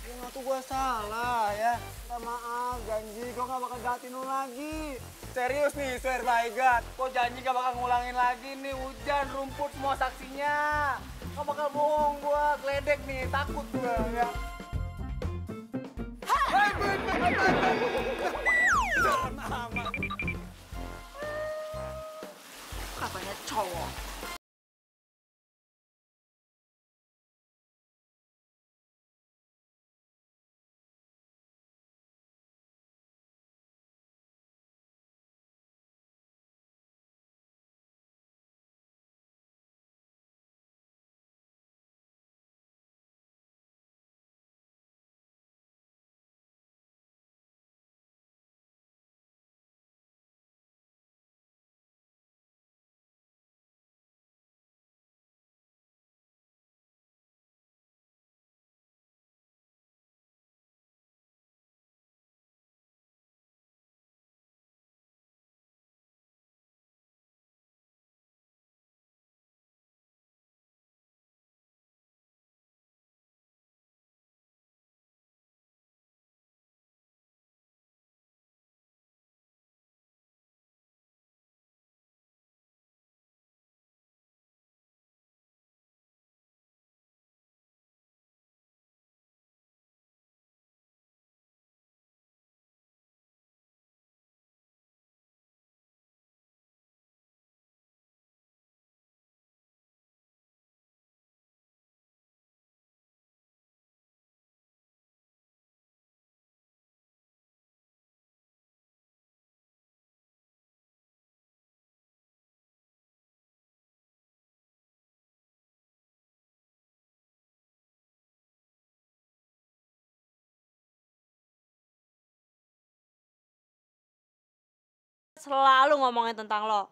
Yang tuh gue salah ya. Minta maaf, janji gue gak bakal jahatin lu lagi. Serius nih, swear by God. Gue janji gak bakal ngulangin lagi nih. Hujan, rumput, semua saksinya. Gak bakal bohong gue, geledek nih, takut gue ya. Hai, Katanya cowok. selalu ngomongin tentang lo.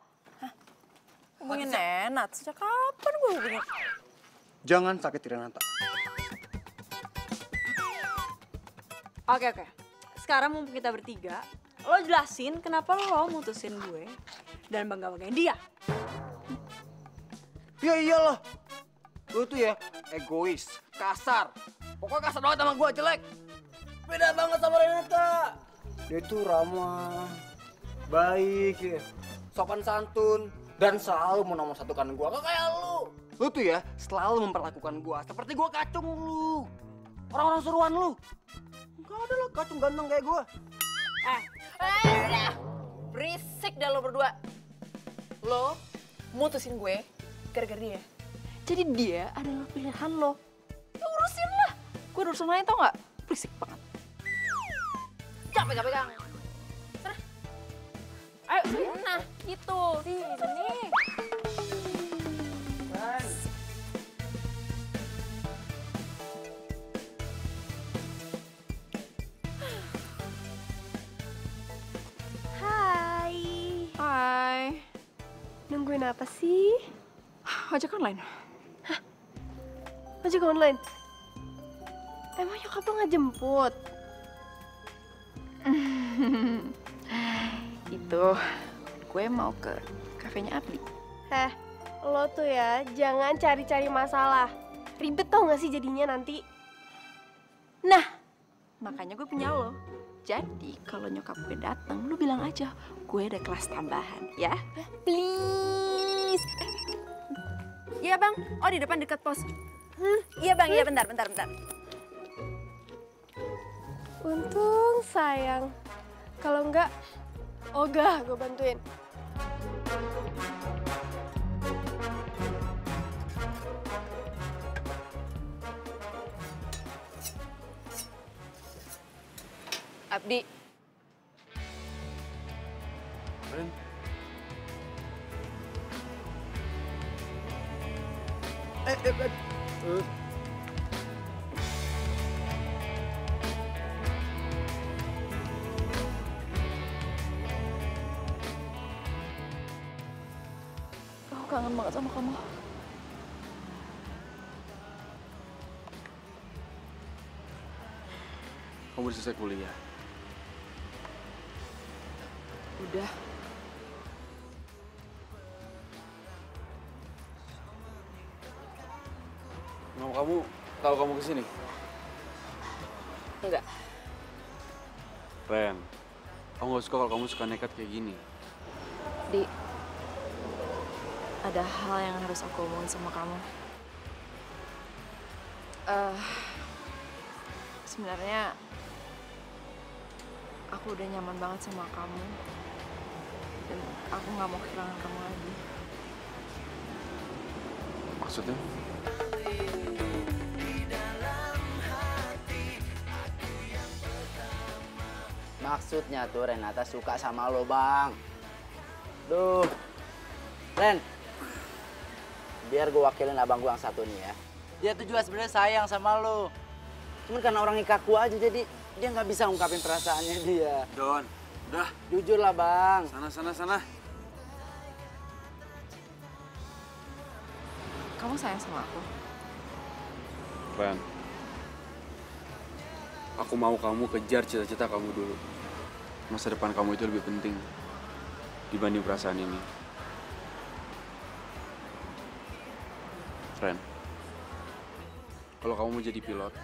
Hubungin Nenat? Sejak kapan gue hubungin? Jangan sakiti Renata. Oke. Sekarang mumpung kita bertiga, lo jelasin kenapa lo mutusin gue dan bangga-banggain dia. Ya iyalah. Lu tuh ya egois, kasar. Pokoknya kasar banget sama gue, jelek. Beda banget sama Renata. Dia itu ramah, baik ya, sopan santun, dan selalu menomor satukan gue. Gak kayak lu. Lu tuh ya selalu memperlakukan gue seperti gue kacung lu. Orang-orang suruhan lu. Gak ada lo kacung ganteng kayak gue. Udah. Berisik dah lo berdua. Lo mutusin gue gara-gara dia. Jadi dia adalah pilihan lo. Ya urusin lah. Gue urusin lain tau gak? Berisik banget. Jangan pegang-pegang. Sana. Ayo, nah gitu. Sini. Hai. Nungguin apa sih? Ojek online. Hah? Ojek online? Emang nyokap lo nggak jemput? Itu, gue mau ke kafenya Abdi. Lo tuh ya jangan cari-cari masalah. Ribet tau gak sih jadinya nanti? Nah, makanya gue punya lo. Jadi kalau nyokap gue datang, lu bilang aja gue ada kelas tambahan, ya? Please. Iya bang, oh di depan dekat pos. Iya bang, iya bentar. Untung sayang. Kalau enggak, ogah gue bantuin. Abdi. Ren. Aku kangen banget sama kamu. Kamu udah selesai kuliah? Udah. Mama kamu tahu kamu kesini? Enggak. Ren, aku gak suka kalau kamu suka nekat kayak gini. Di, ada hal yang harus aku omongin sama kamu. Sebenarnya aku udah nyaman banget sama kamu. Dan aku gak mau kehilangan kamu lagi. Maksudnya? Maksudnya tuh Renata suka sama lo, Bang. Duh. Ren. Biar gue wakilin abang gue yang satu nih ya. Dia tuh juga sebenarnya sayang sama lo. Cuman karena orangnya kaku aja jadi dia nggak bisa ungkapin perasaannya dia. Don, udah. Jujur lah, Bang. Sana. Kamu sayang sama aku? Ren. Aku mau kamu kejar cita-cita kamu dulu. Masa depan kamu itu lebih penting dibanding perasaan ini. Ren, kalau kamu mau jadi pilot,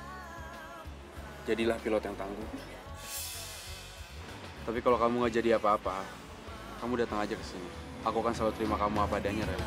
jadilah pilot yang tangguh. Tapi kalau kamu nggak jadi apa-apa, kamu datang aja ke sini. Aku akan selalu terima kamu apa adanya, Ren.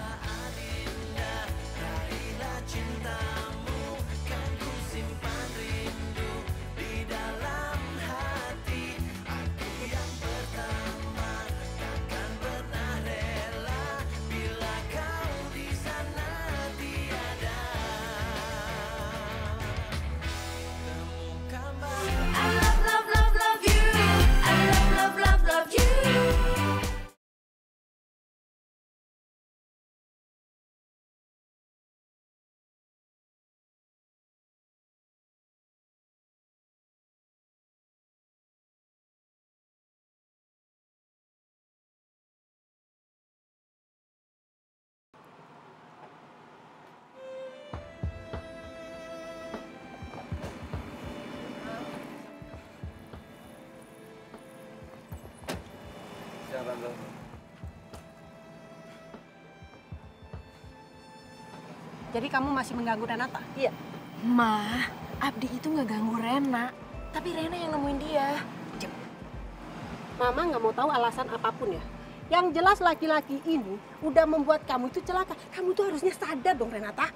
Tante. Jadi kamu masih mengganggu Renata? Iya. Ma, Abdi itu nggak ganggu Rena, tapi Rena yang nemuin dia. Mama nggak mau tahu alasan apapun ya. Yang jelas laki-laki ini udah membuat kamu itu celaka. Kamu tuh harusnya sadar dong, Renata.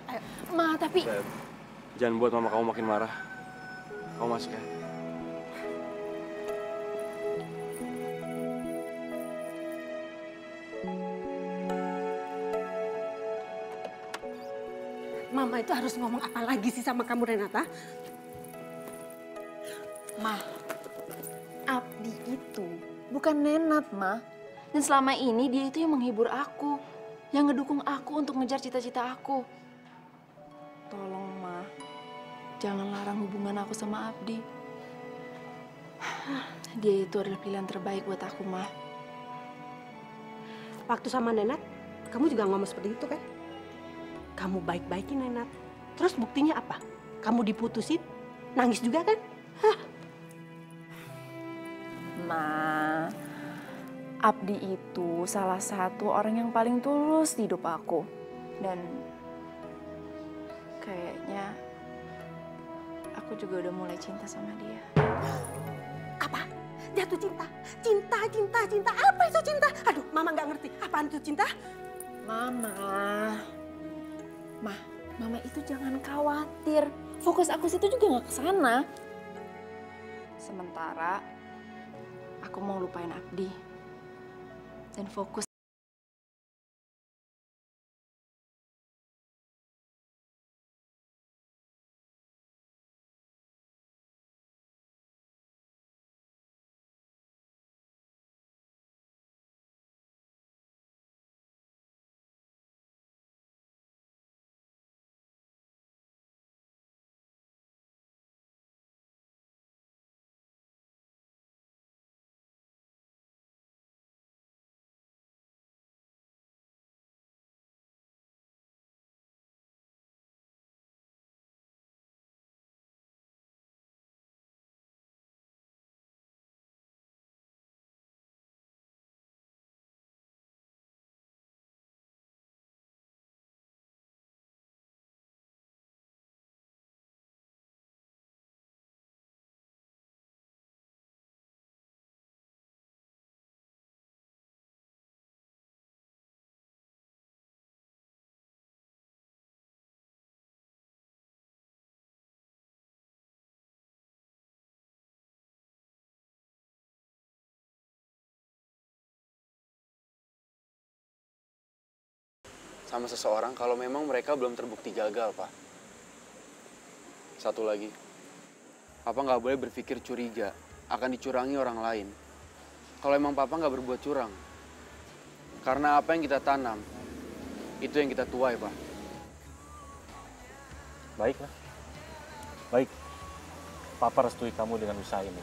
Ayo. Ma, tapi... Beb, jangan buat mama kamu makin marah. Kamu masuk ya. Mama itu harus ngomong apa lagi sih sama kamu, Renata? Ma, Abdi itu bukan Nenat, Ma. Dan selama ini dia itu yang menghibur aku, yang ngedukung aku untuk ngejar cita-cita aku. Tolong, Ma, jangan larang hubungan aku sama Abdi. Dia itu adalah pilihan terbaik buat aku, Ma. Waktu sama Nenat, kamu juga ngomong seperti itu kan? Kamu baik-baikin Nenat. Terus buktinya apa? Kamu diputusin, nangis juga kan? Hah? Ma, Abdi itu salah satu orang yang paling tulus di hidup aku. Dan kayaknya aku juga udah mulai cinta sama dia. Apa? Jatuh cinta? Cinta, cinta, cinta. Apa itu cinta? Aduh, Mama nggak ngerti. Apaan itu cinta? Mama itu jangan khawatir. Fokus aku situ juga nggak kesana. Sementara aku mau lupain Abdi dan fokus. Sama seseorang kalau memang mereka belum terbukti gagal, Pak. Satu lagi, Papa nggak boleh berpikir curiga akan dicurangi orang lain. Kalau emang Papa nggak berbuat curang. Karena apa yang kita tanam, itu yang kita tuai, Pak. Baiklah. Baik. Papa restui kamu dengan usaha ini.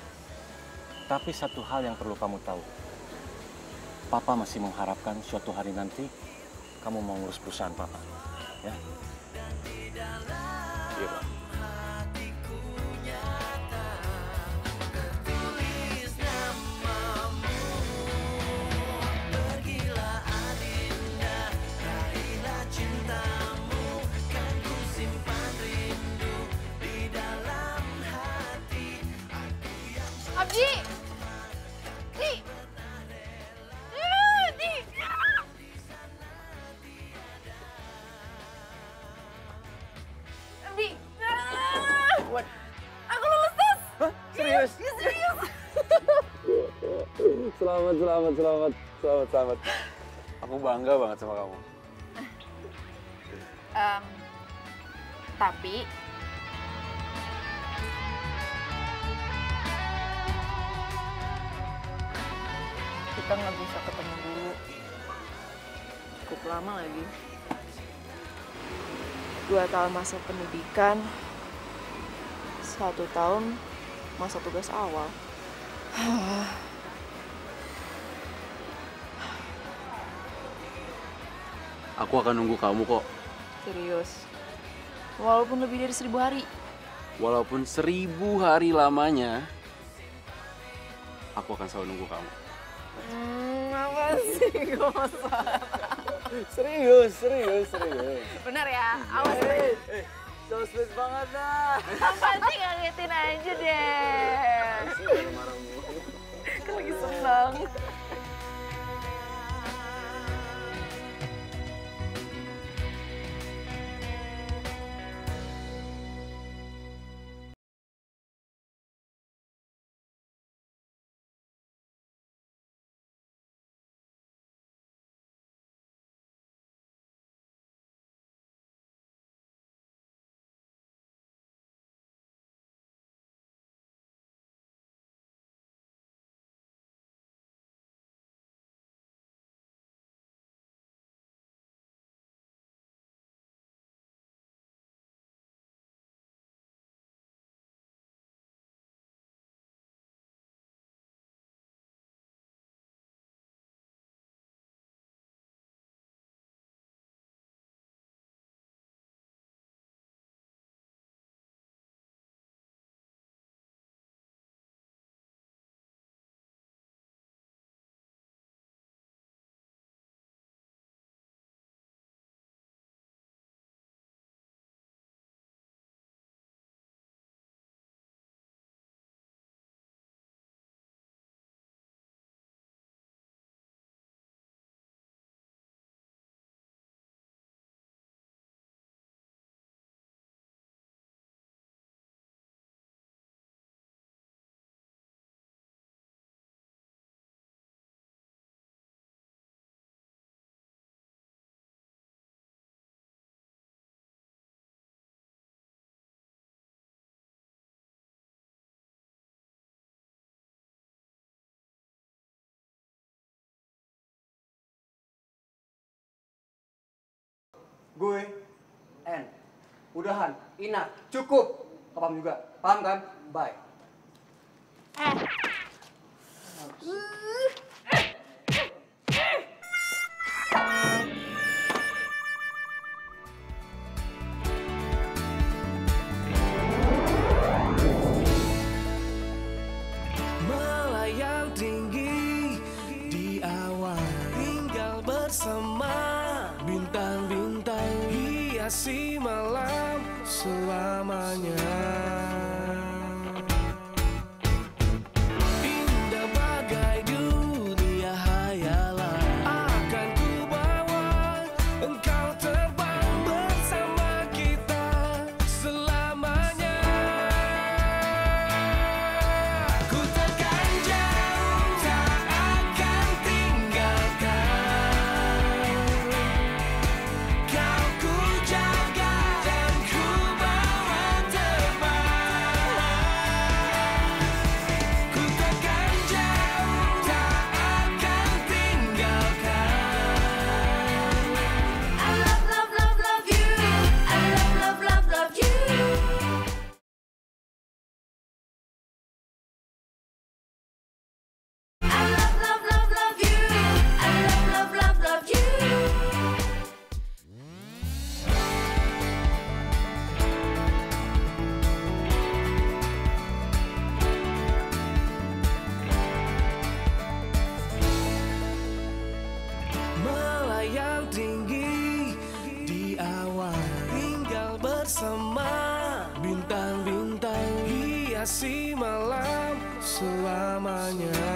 Tapi satu hal yang perlu kamu tahu. Papa masih mengharapkan suatu hari nanti kamu mau ngurus perusahaan Papa, ya? Iya, Pak. Abdi! Di! Di! Abdi! What? Aku lulus tes! Hah? Serius? Ya, serius! Selamat. Aku bangga banget sama kamu. Tapi kita nggak bisa ketemu dulu. Cukup lama lagi. 2 tahun masa pendidikan, 1 tahun masa tugas awal. Aku akan nunggu kamu kok. Serius. Walaupun lebih dari 1000 hari. Walaupun 1000 hari lamanya, aku akan selalu nunggu kamu. Apa sih gue masalah? Serius. Bener ya, awas. So sweet banget dah. Apa sih ngagetin aja deh. Kan lagi senang. Gue, N. Udahan, enough, cukup. Paham juga, paham kan? Bye. Melayang tinggi di awan, tinggal bersama bintang-bintang, hiasi malam selamanya. Indah bagai dunia hayalan, akan ku bawa engkau terbang bersama kita selamanya. Ku takkan jauh, tak akan tinggalkan. Kau ku jaga dan ku bawa terbang. Ku takkan jauh, tak akan tinggalkan. I love, love, love, love you. I love, love, love, love you. I love, love, love, love you. I love, love, love, love you. Melayang tinggi di awan, tinggal bersama bintang-bintang, hiasi malam selamanya.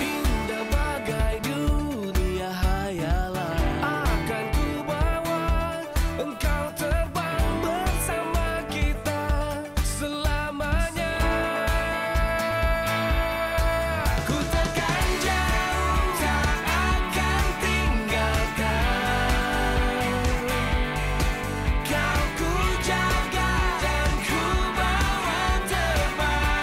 Indah bagai dunia hayalan, akan ku bawa engkau terbang bersama kita selamanya. Ku takkan jauh, tak akan tinggalkan. Kau ku jaga dan ku bawa terbang.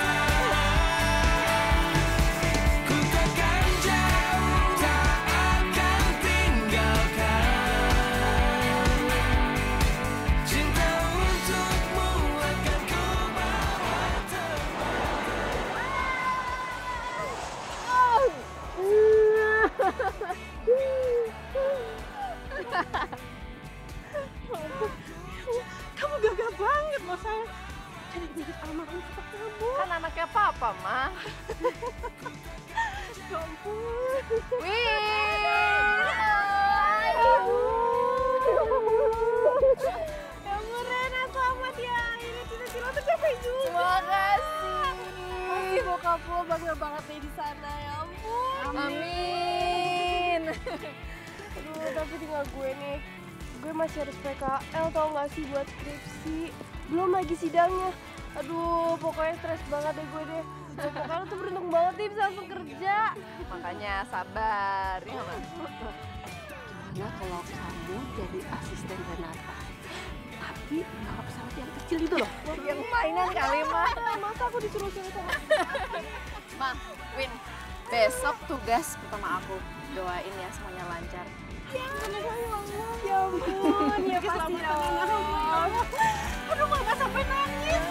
apa-apa, Ma. Ya ampun. Ya ampun, Rena, selamat ya. Akhirnya cita-cita tercapai juga. Makasih. Pasti bokap lo bangga banget nih di sana, ya ampun. Amin. Aduh, tapi tinggal gue nih. Gue masih harus PKL, tau gak sih, buat skripsi. Belum lagi sidangnya. Aduh, pokoknya stres banget deh gue deh. Pokoknya lo tuh beruntung banget nih bisa langsung kerja. Makanya sabar, ya Ma. Gimana kalau kamu jadi asisten Renata? Tapi kalau pesawat yang kecil itu loh. Yang mainan kali, Ma. Masa aku disuruh sama Ma, Win, besok tugas pertama aku. Doain ya semuanya lancar. Ya ampun, ya pasti dong. Aduh, Mama sampai nangis.